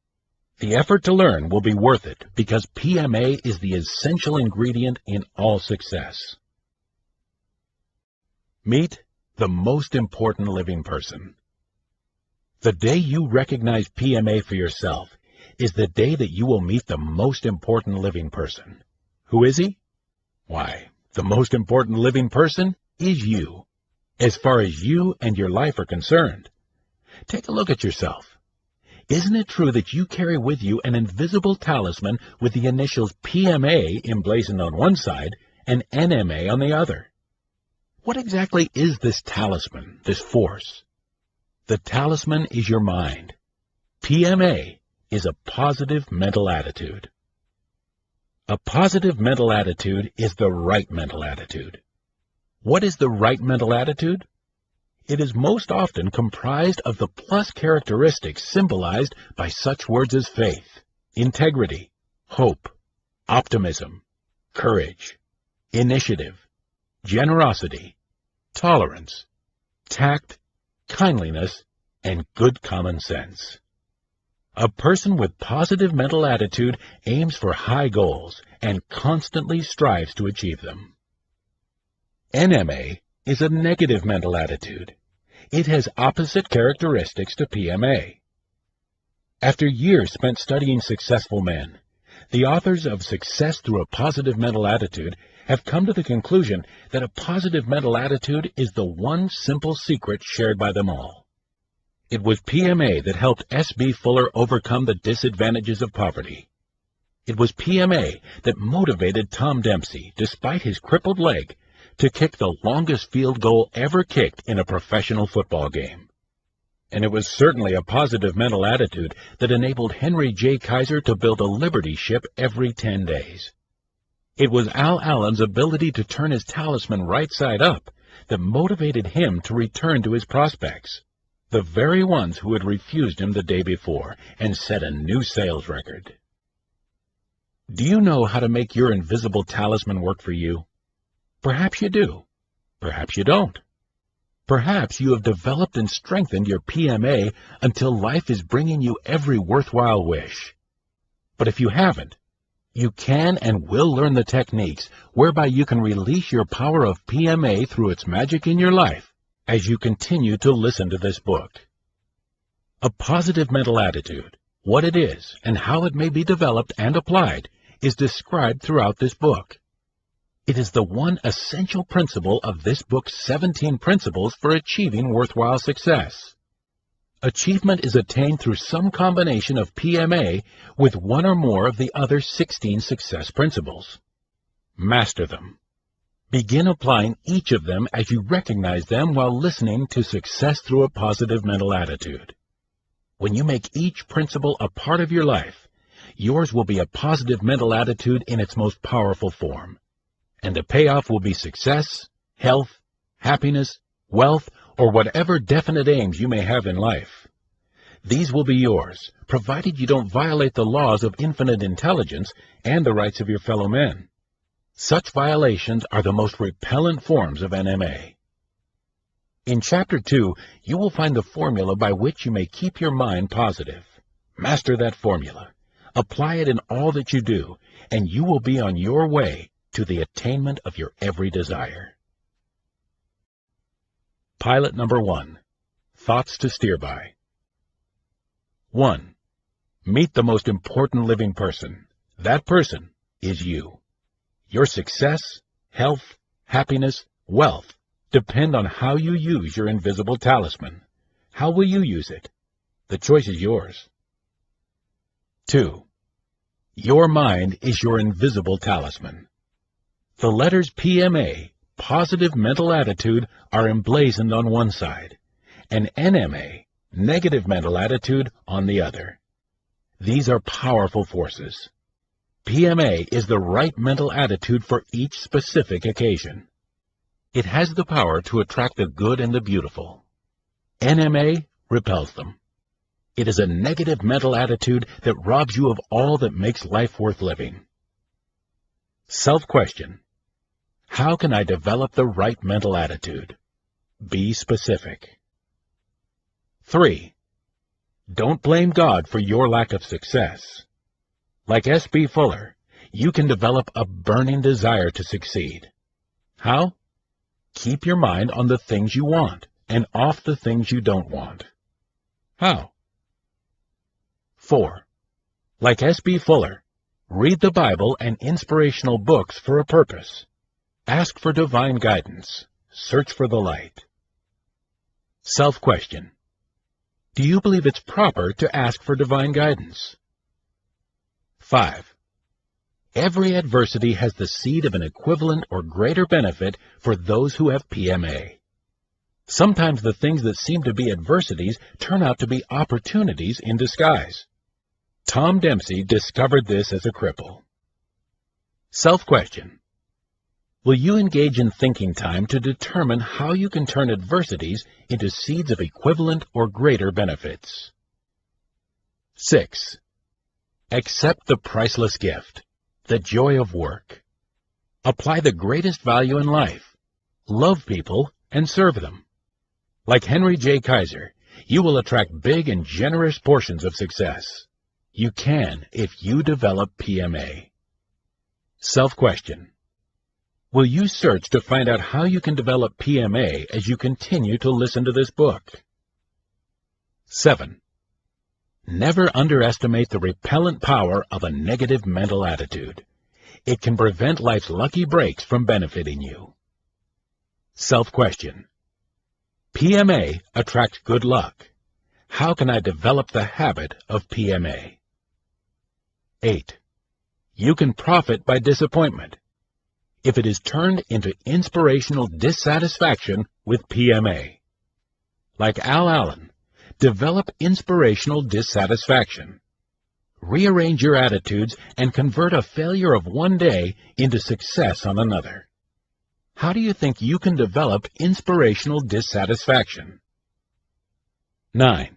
The effort to learn will be worth it because PMA is the essential ingredient in all success. Meet the most important living person. The day you recognize PMA for yourself is the day that you will meet the most important living person. Who is he? Why, the most important living person is you, as far as you and your life are concerned. Take a look at yourself. Isn't it true that you carry with you an invisible talisman with the initials PMA emblazoned on one side and NMA on the other? What exactly is this talisman, this force? The talisman is your mind. PMA is a positive mental attitude. A positive mental attitude is the right mental attitude. What is the right mental attitude? It is most often comprised of the plus characteristics symbolized by such words as faith, integrity, hope, optimism, courage, initiative, generosity, tolerance, tact, kindliness, and good common sense. A person with positive mental attitude aims for high goals and constantly strives to achieve them. NMA is a negative mental attitude. It has opposite characteristics to PMA. After years spent studying successful men, the authors of Success Through a Positive Mental Attitude have come to the conclusion that a positive mental attitude is the one simple secret shared by them all. It was PMA that helped S.B. Fuller overcome the disadvantages of poverty. It was PMA that motivated Tom Dempsey, despite his crippled leg, to kick the longest field goal ever kicked in a professional football game. And it was certainly a positive mental attitude that enabled Henry J. Kaiser to build a Liberty ship every 10 days. It was Al Allen's ability to turn his talisman right side up that motivated him to return to his prospects, the very ones who had refused him the day before, and set a new sales record. Do you know how to make your invisible talisman work for you? Perhaps you do. Perhaps you don't. Perhaps you have developed and strengthened your PMA until life is bringing you every worthwhile wish. But if you haven't, you can and will learn the techniques whereby you can release your power of PMA through its magic in your life as you continue to listen to this book. A positive mental attitude, what it is and how it may be developed and applied, is described throughout this book. It is the one essential principle of this book's 17 principles for achieving worthwhile success. Achievement is attained through some combination of PMA with one or more of the other 16 success principles. Master them. Begin applying each of them as you recognize them while listening to Success Through a Positive Mental Attitude. When you make each principle a part of your life, yours will be a positive mental attitude in its most powerful form. And the payoff will be success, health, happiness, wealth, or whatever definite aims you may have in life. These will be yours, provided you don't violate the laws of infinite intelligence and the rights of your fellow men. Such violations are the most repellent forms of NMA. In Chapter 2, you will find the formula by which you may keep your mind positive. Master that formula. Apply it in all that you do, and you will be on your way to the attainment of your every desire. Pilot number 1. Thoughts to steer by. 1. Meet the most important living person. That person is you. Your success, health, happiness, wealth depend on how you use your invisible talisman. How will you use it? The choice is yours. 2. Your mind is your invisible talisman. The letters PMA, positive mental attitude, are emblazoned on one side, and NMA, negative mental attitude, on the other. These are powerful forces. PMA is the right mental attitude for each specific occasion. It has the power to attract the good and the beautiful. NMA repels them. It is a negative mental attitude that robs you of all that makes life worth living. Self-question. How can I develop the right mental attitude? Be specific. 3. Don't blame God for your lack of success. Like S.B. Fuller, you can develop a burning desire to succeed. How? Keep your mind on the things you want and off the things you don't want. How? 4. Like S.B. Fuller, read the Bible and inspirational books for a purpose. Ask for divine guidance. Search for the light. Self-question. Do you believe it's proper to ask for divine guidance? 5. Every adversity has the seed of an equivalent or greater benefit for those who have PMA. Sometimes the things that seem to be adversities turn out to be opportunities in disguise. Tom Dempsey discovered this as a cripple. Self-question. Will you engage in thinking time to determine how you can turn adversities into seeds of equivalent or greater benefits? 6. Accept the priceless gift, the joy of work. Apply the greatest value in life. Love people and serve them. Like Henry J. Kaiser, you will attract big and generous portions of success. You can if you develop PMA. Self-question. Will you search to find out how you can develop PMA as you continue to listen to this book? 7. Never underestimate the repellent power of a negative mental attitude. It can prevent life's lucky breaks from benefiting you. Self-question. PMA attracts good luck. How can I develop the habit of PMA? 8. You can profit by disappointment if it is turned into inspirational dissatisfaction with PMA. Like Al Allen, develop inspirational dissatisfaction. Rearrange your attitudes and convert a failure of one day into success on another. How do you think you can develop inspirational dissatisfaction? 9.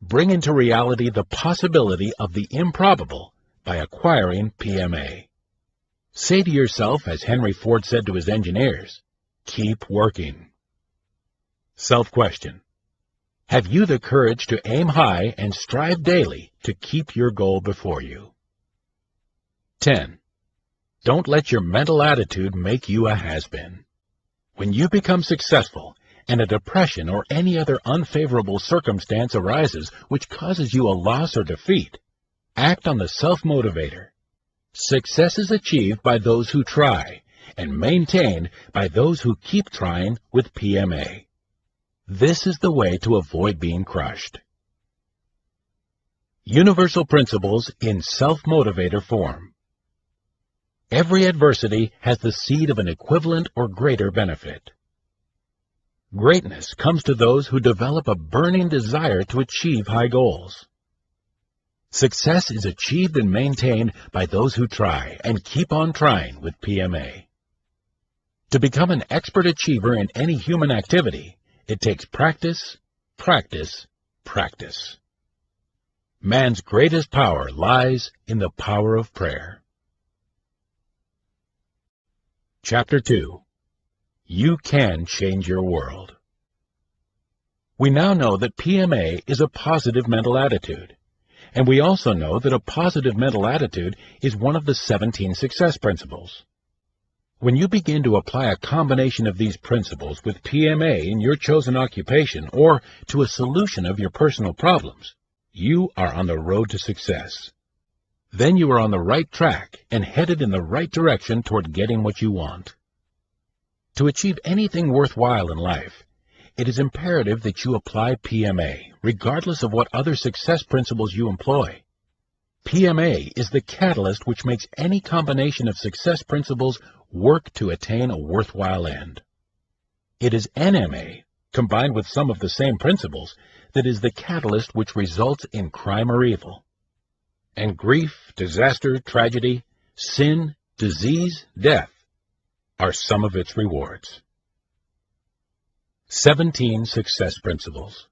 Bring into reality the possibility of the improbable by acquiring PMA. Say to yourself, as Henry Ford said to his engineers, keep working. Self-question. Have you the courage to aim high and strive daily to keep your goal before you? 10. Don't let your mental attitude make you a has-been. When you become successful and a depression or any other unfavorable circumstance arises which causes you a loss or defeat, act on the self-motivator. Success is achieved by those who try and maintained by those who keep trying with PMA. This is the way to avoid being crushed. Universal principles in self-motivator form. Every adversity has the seed of an equivalent or greater benefit. Greatness comes to those who develop a burning desire to achieve high goals. Success is achieved and maintained by those who try and keep on trying with PMA. To become an expert achiever in any human activity, it takes practice, practice, practice. Man's greatest power lies in the power of prayer. Chapter 2. You can change your world. We now know that PMA is a positive mental attitude, and we also know that a positive mental attitude is one of the 17 success principles. When you begin to apply a combination of these principles with PMA in your chosen occupation or to a solution of your personal problems, you are on the road to success. Then you are on the right track and headed in the right direction toward getting what you want. To achieve anything worthwhile in life, it is imperative that you apply PMA, regardless of what other success principles you employ. PMA is the catalyst which makes any combination of success principles work to attain a worthwhile end. It is NMA, combined with some of the same principles, that is the catalyst which results in crime or evil. And grief, disaster, tragedy, sin, disease, death are some of its rewards. 17 Success Principles.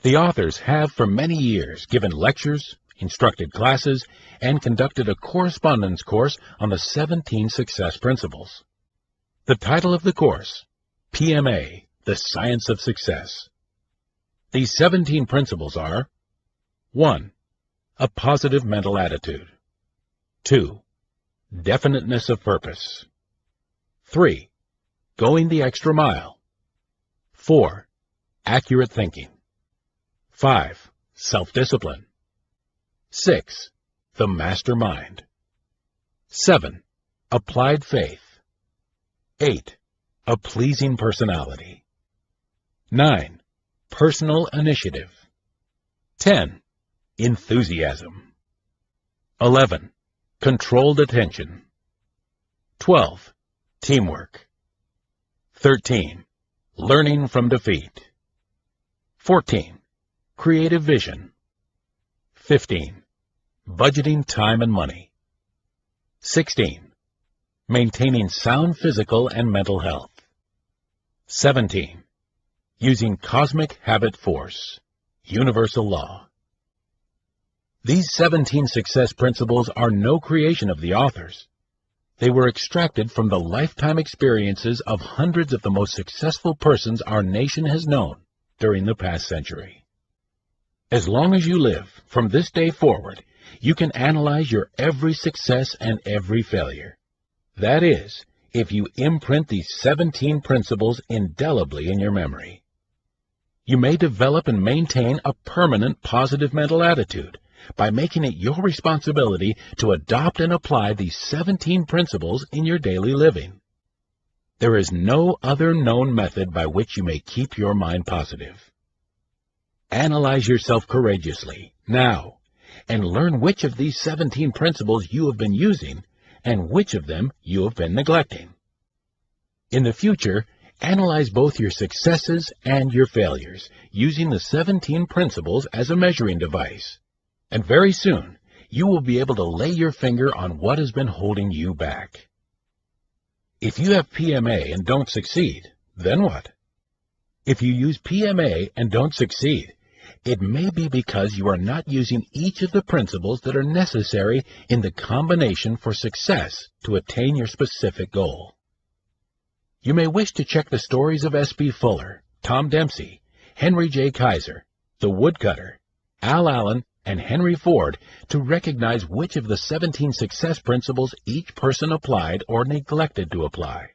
The authors have for many years given lectures, instructed classes, and conducted a correspondence course on the 17 Success Principles. The title of the course, PMA, The Science of Success. These 17 principles are: 1. A positive mental attitude. 2. Definiteness of purpose. 3. Going the extra mile. 4. Accurate thinking. 5. Self-discipline. 6. The master mind. 7. Applied faith. 8. A pleasing personality. 9. Personal initiative. 10. Enthusiasm. 11. Controlled attention. 12. Teamwork. 13. Learning from defeat. 14. Creative vision. 15. Budgeting time and money. 16. Maintaining sound physical and mental health. 17. Using cosmic habit force, universal law. These 17 success principles are no creation of the authors. They were extracted from the lifetime experiences of hundreds of the most successful persons our nation has known during the past century. As long as you live, from this day forward, you can analyze your every success and every failure. That is, if you imprint these 17 principles indelibly in your memory. You may develop and maintain a permanent positive mental attitude by making it your responsibility to adopt and apply these 17 principles in your daily living. There is no other known method by which you may keep your mind positive. Analyze yourself courageously, now, and learn which of these 17 principles you have been using and which of them you have been neglecting. In the future, analyze both your successes and your failures using the 17 principles as a measuring device. And very soon, you will be able to lay your finger on what has been holding you back. If you have PMA and don't succeed, then what? If you use PMA and don't succeed, it may be because you are not using each of the principles that are necessary in the combination for success to attain your specific goal. You may wish to check the stories of S.B. Fuller, Tom Dempsey, Henry J. Kaiser, the Woodcutter, Al Allen, and Henry Ford to recognize which of the 17 success principles each person applied or neglected to apply.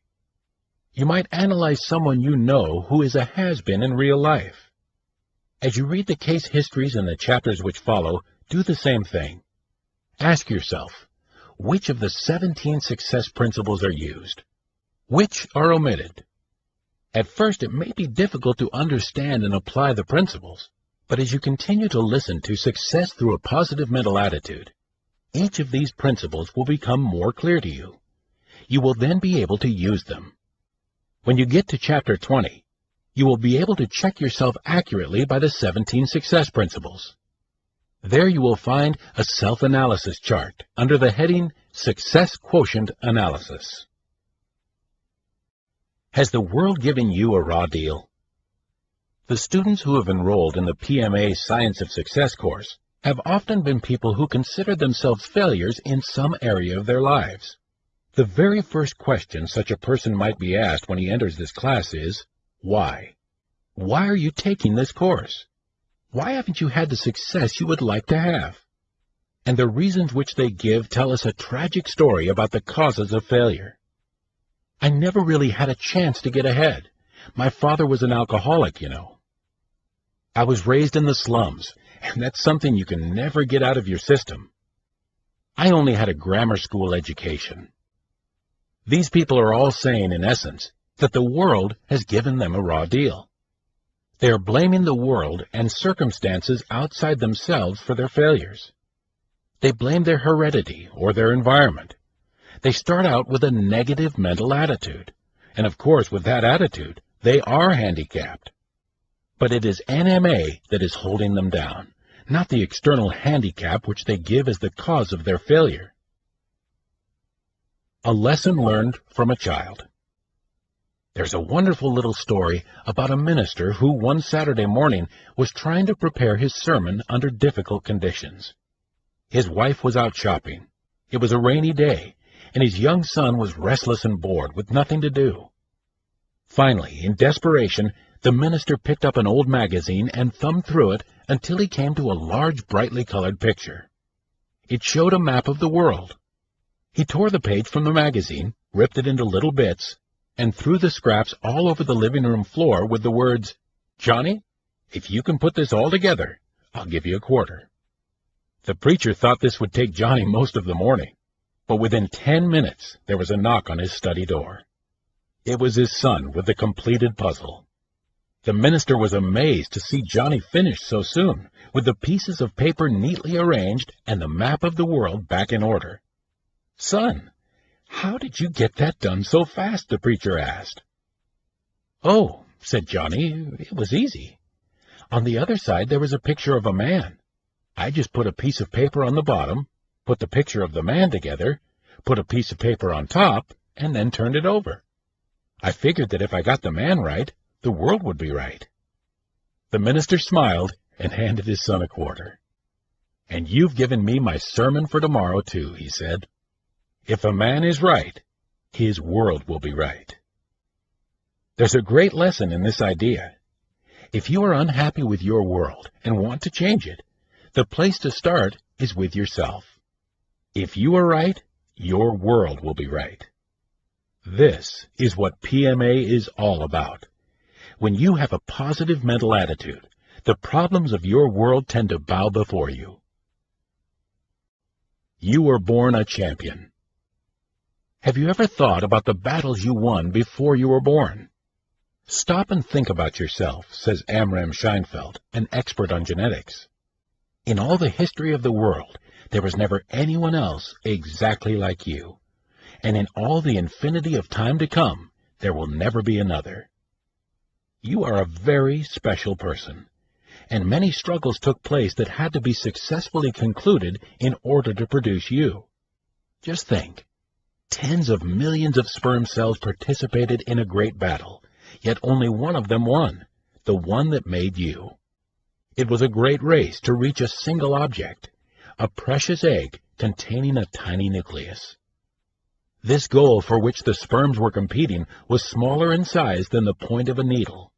You might analyze someone you know who is a has-been in real life. As you read the case histories in the chapters which follow, do the same thing. Ask yourself, which of the 17 success principles are used? Which are omitted? At first, it may be difficult to understand and apply the principles, but as you continue to listen to Success Through a Positive Mental Attitude, each of these principles will become more clear to you. You will then be able to use them. When you get to Chapter 20, you will be able to check yourself accurately by the 17 success principles. There you will find a self-analysis chart under the heading Success Quotient Analysis. Has the world given you a raw deal? The students who have enrolled in the PMA Science of Success course have often been people who consider themselves failures in some area of their lives. The very first question such a person might be asked when he enters this class is, why? Why are you taking this course? Why haven't you had the success you would like to have? And the reasons which they give tell us a tragic story about the causes of failure. I never really had a chance to get ahead. My father was an alcoholic, you know. I was raised in the slums, and that's something you can never get out of your system. I only had a grammar school education. These people are all saying, in essence, that the world has given them a raw deal. They are blaming the world and circumstances outside themselves for their failures. They blame their heredity or their environment. They start out with a negative mental attitude, and of course with that attitude, they are handicapped. But it is NMA that is holding them down, not the external handicap which they give as the cause of their failure. A lesson learned from a child. There's a wonderful little story about a minister who one Saturday morning was trying to prepare his sermon under difficult conditions. His wife was out shopping. It was a rainy day, and his young son was restless and bored with nothing to do. Finally, in desperation, the minister picked up an old magazine and thumbed through it until he came to a large, brightly colored picture. It showed a map of the world. He tore the page from the magazine, ripped it into little bits, and threw the scraps all over the living room floor with the words, "Johnny, if you can put this all together, I'll give you a quarter." The preacher thought this would take Johnny most of the morning, but within 10 minutes there was a knock on his study door. It was his son with the completed puzzle. The minister was amazed to see Johnny finish so soon, with the pieces of paper neatly arranged and the map of the world back in order. "Son, how did you get that done so fast?" the preacher asked. "Oh," said Johnny, "it was easy. On the other side there was a picture of a man. I just put a piece of paper on the bottom, put the picture of the man together, put a piece of paper on top, and then turned it over. I figured that if I got the man right, the world would be right." The minister smiled and handed his son a quarter. "And you've given me my sermon for tomorrow, too," he said. "If a man is right, his world will be right." There's a great lesson in this idea. If you are unhappy with your world and want to change it, the place to start is with yourself. If you are right, your world will be right. This is what PMA is all about. When you have a positive mental attitude, the problems of your world tend to bow before you. You were born a champion. Have you ever thought about the battles you won before you were born? Stop and think about yourself, says Amram Scheinfeld, an expert on genetics. In all the history of the world, there was never anyone else exactly like you. And in all the infinity of time to come, there will never be another. You are a very special person, and many struggles took place that had to be successfully concluded in order to produce you. Just think. Tens of millions of sperm cells participated in a great battle, yet only one of them won, the one that made you. It was a great race to reach a single object, a precious egg containing a tiny nucleus. This goal for which the sperms were competing was smaller in size than the point of a needle,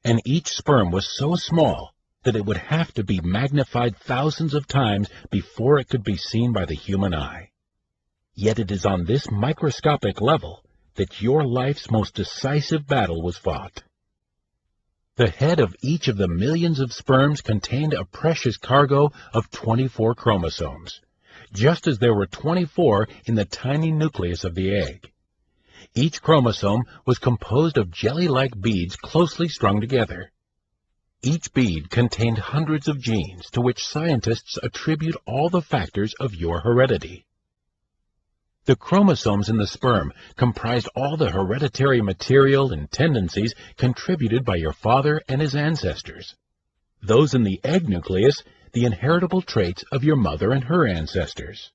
and each sperm was so small that it would have to be magnified thousands of times before it could be seen by the human eye. Yet it is on this microscopic level that your life's most decisive battle was fought. The head of each of the millions of sperms contained a precious cargo of 24 chromosomes, just as there were 24 in the tiny nucleus of the egg. Each chromosome was composed of jelly-like beads closely strung together. Each bead contained hundreds of genes to which scientists attribute all the factors of your heredity. The chromosomes in the sperm comprised all the hereditary material and tendencies contributed by your father and his ancestors. Those in the egg nucleus, the inheritable traits of your mother and her ancestors.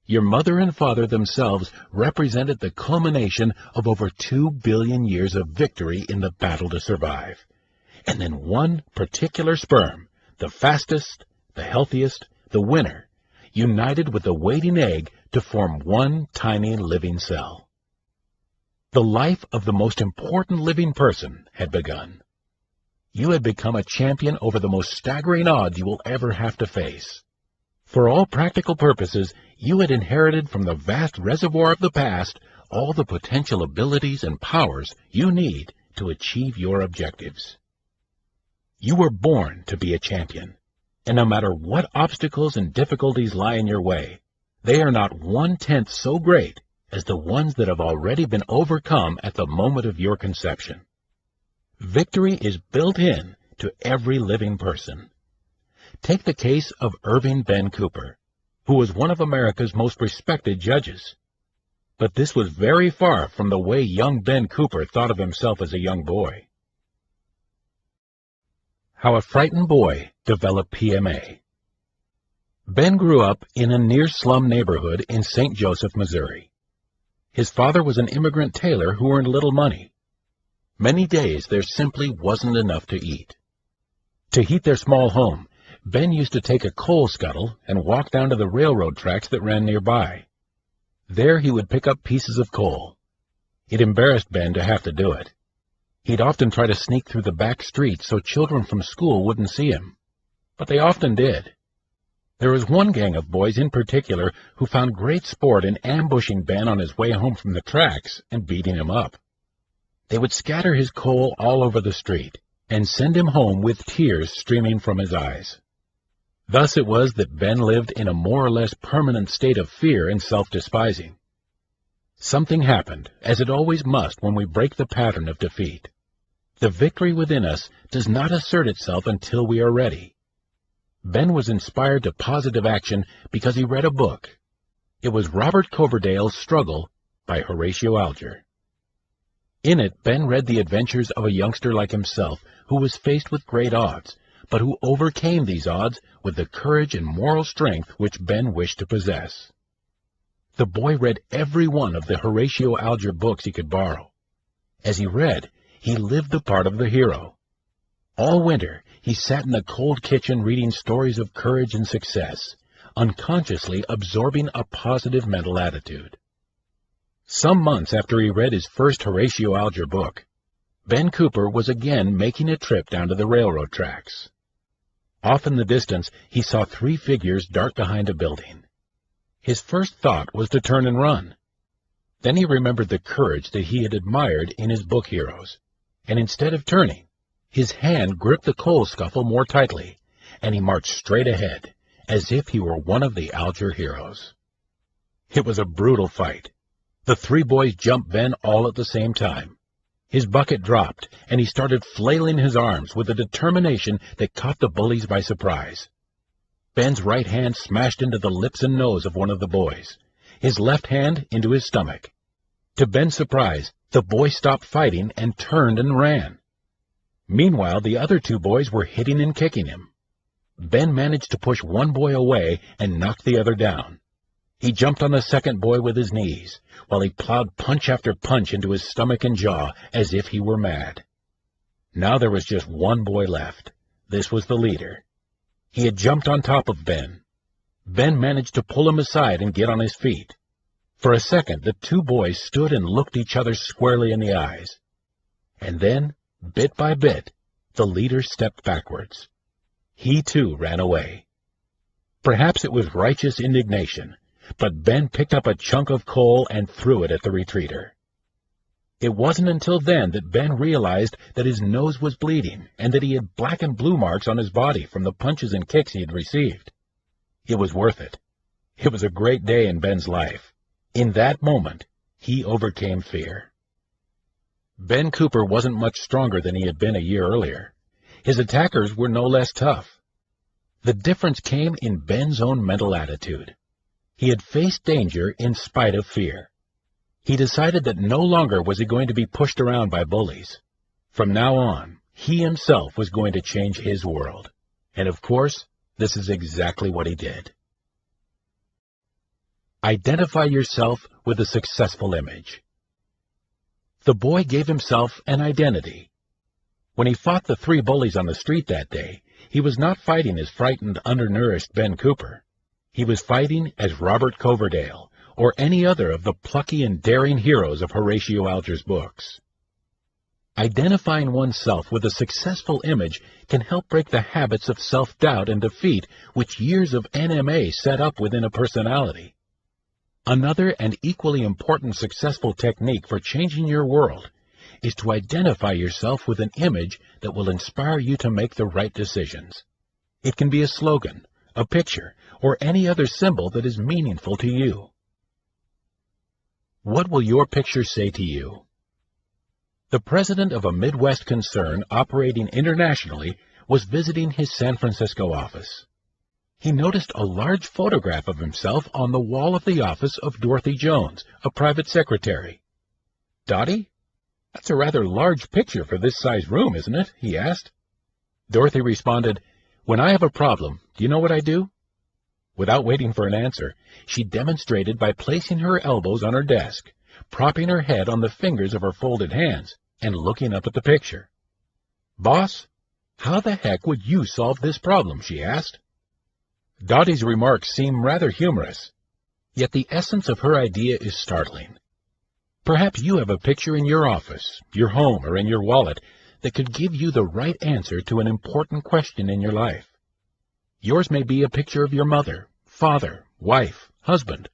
Your mother and father themselves represented the culmination of over 2 billion years of victory in the battle to survive. And then one particular sperm, the fastest, the healthiest, the winner, united with the waiting egg to form one tiny living cell. The life of the most important living person had begun. You had become a champion over the most staggering odds you will ever have to face. For all practical purposes, you had inherited from the vast reservoir of the past all the potential abilities and powers you need to achieve your objectives. You were born to be a champion, and no matter what obstacles and difficulties lie in your way, they are not 1/10 so great as the ones that have already been overcome at the moment of your conception. Victory is built in to every living person. Take the case of Irving Ben Cooper, who was one of America's most respected judges. But this was very far from the way young Ben Cooper thought of himself as a young boy. How a frightened boy developed PMA. Ben grew up in a near-slum neighborhood in St. Joseph, Missouri. His father was an immigrant tailor who earned little money. Many days there simply wasn't enough to eat. To heat their small home, Ben used to take a coal scuttle and walk down to the railroad tracks that ran nearby. There he would pick up pieces of coal. It embarrassed Ben to have to do it. He'd often try to sneak through the back streets so children from school wouldn't see him. But they often did. There was one gang of boys in particular who found great sport in ambushing Ben on his way home from the tracks and beating him up. They would scatter his coal all over the street and send him home with tears streaming from his eyes. Thus it was that Ben lived in a more or less permanent state of fear and self-despising. Something happened, as it always must when we break the pattern of defeat. The victory within us does not assert itself until we are ready. Ben was inspired to positive action because he read a book. It was Robert Coverdale's Struggle by Horatio Alger. In it, Ben read the adventures of a youngster like himself who was faced with great odds, but who overcame these odds with the courage and moral strength which Ben wished to possess. The boy read every one of the Horatio Alger books he could borrow. As he read, he lived the part of the hero. All winter, he sat in the cold kitchen reading stories of courage and success, unconsciously absorbing a positive mental attitude. Some months after he read his first Horatio Alger book, Ben Cooper was again making a trip down to the railroad tracks. Off in the distance, he saw 3 figures dart behind a building. His first thought was to turn and run. Then he remembered the courage that he had admired in his book heroes, and instead of turning, his hand gripped the coal scuffle more tightly, and he marched straight ahead, as if he were one of the Alger heroes. It was a brutal fight. The 3 boys jumped Ben all at the same time. His bucket dropped, and he started flailing his arms with a determination that caught the bullies by surprise. Ben's right hand smashed into the lips and nose of one of the boys, his left hand into his stomach. To Ben's surprise, the boy stopped fighting and turned and ran. Meanwhile, the other 2 boys were hitting and kicking him. Ben managed to push one boy away and knock the other down. He jumped on the second boy with his knees, while he plowed punch after punch into his stomach and jaw as if he were mad. Now there was just one boy left. This was the leader. He had jumped on top of Ben. Ben managed to pull him aside and get on his feet. For a second, the 2 boys stood and looked each other squarely in the eyes. And then, bit by bit, the leader stepped backwards. He too ran away. Perhaps it was righteous indignation, but Ben picked up a chunk of coal and threw it at the retreater. It wasn't until then that Ben realized that his nose was bleeding and that he had black and blue marks on his body from the punches and kicks he had received. It was worth it. It was a great day in Ben's life. In that moment, he overcame fear. Ben Cooper wasn't much stronger than he had been a year earlier. His attackers were no less tough. The difference came in Ben's own mental attitude. He had faced danger in spite of fear. He decided that no longer was he going to be pushed around by bullies. From now on, he himself was going to change his world. And of course, this is exactly what he did. Identify yourself with a successful image. The boy gave himself an identity. When he fought the 3 bullies on the street that day, he was not fighting as frightened, undernourished Ben Cooper. He was fighting as Robert Coverdale, or any other of the plucky and daring heroes of Horatio Alger's books. Identifying oneself with a successful image can help break the habits of self-doubt and defeat which years of NMA set up within a personality. Another and equally important successful technique for changing your world is to identify yourself with an image that will inspire you to make the right decisions. It can be a slogan, a picture, or any other symbol that is meaningful to you. What will your picture say to you? The president of a Midwest concern operating internationally was visiting his San Francisco office. He noticed a large photograph of himself on the wall of the office of Dorothy Jones, a private secretary. "Dottie, that's a rather large picture for this size room, isn't it?" he asked. Dorothy responded, "When I have a problem, do you know what I do?" Without waiting for an answer, she demonstrated by placing her elbows on her desk, propping her head on the fingers of her folded hands, and looking up at the picture. "Boss, how the heck would you solve this problem?" she asked. Dottie's remarks seem rather humorous, yet the essence of her idea is startling. Perhaps you have a picture in your office, your home, or in your wallet that could give you the right answer to an important question in your life. Yours may be a picture of your mother, father, wife, husband,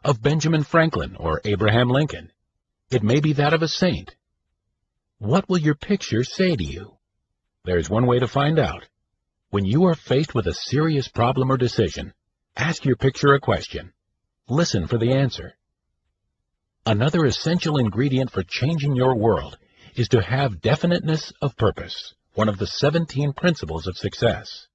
of Benjamin Franklin or Abraham Lincoln. It may be that of a saint. What will your picture say to you? There's one way to find out. When you are faced with a serious problem or decision, ask your picture a question. Listen for the answer. Another essential ingredient for changing your world is to have definiteness of purpose, one of the 17 principles of success.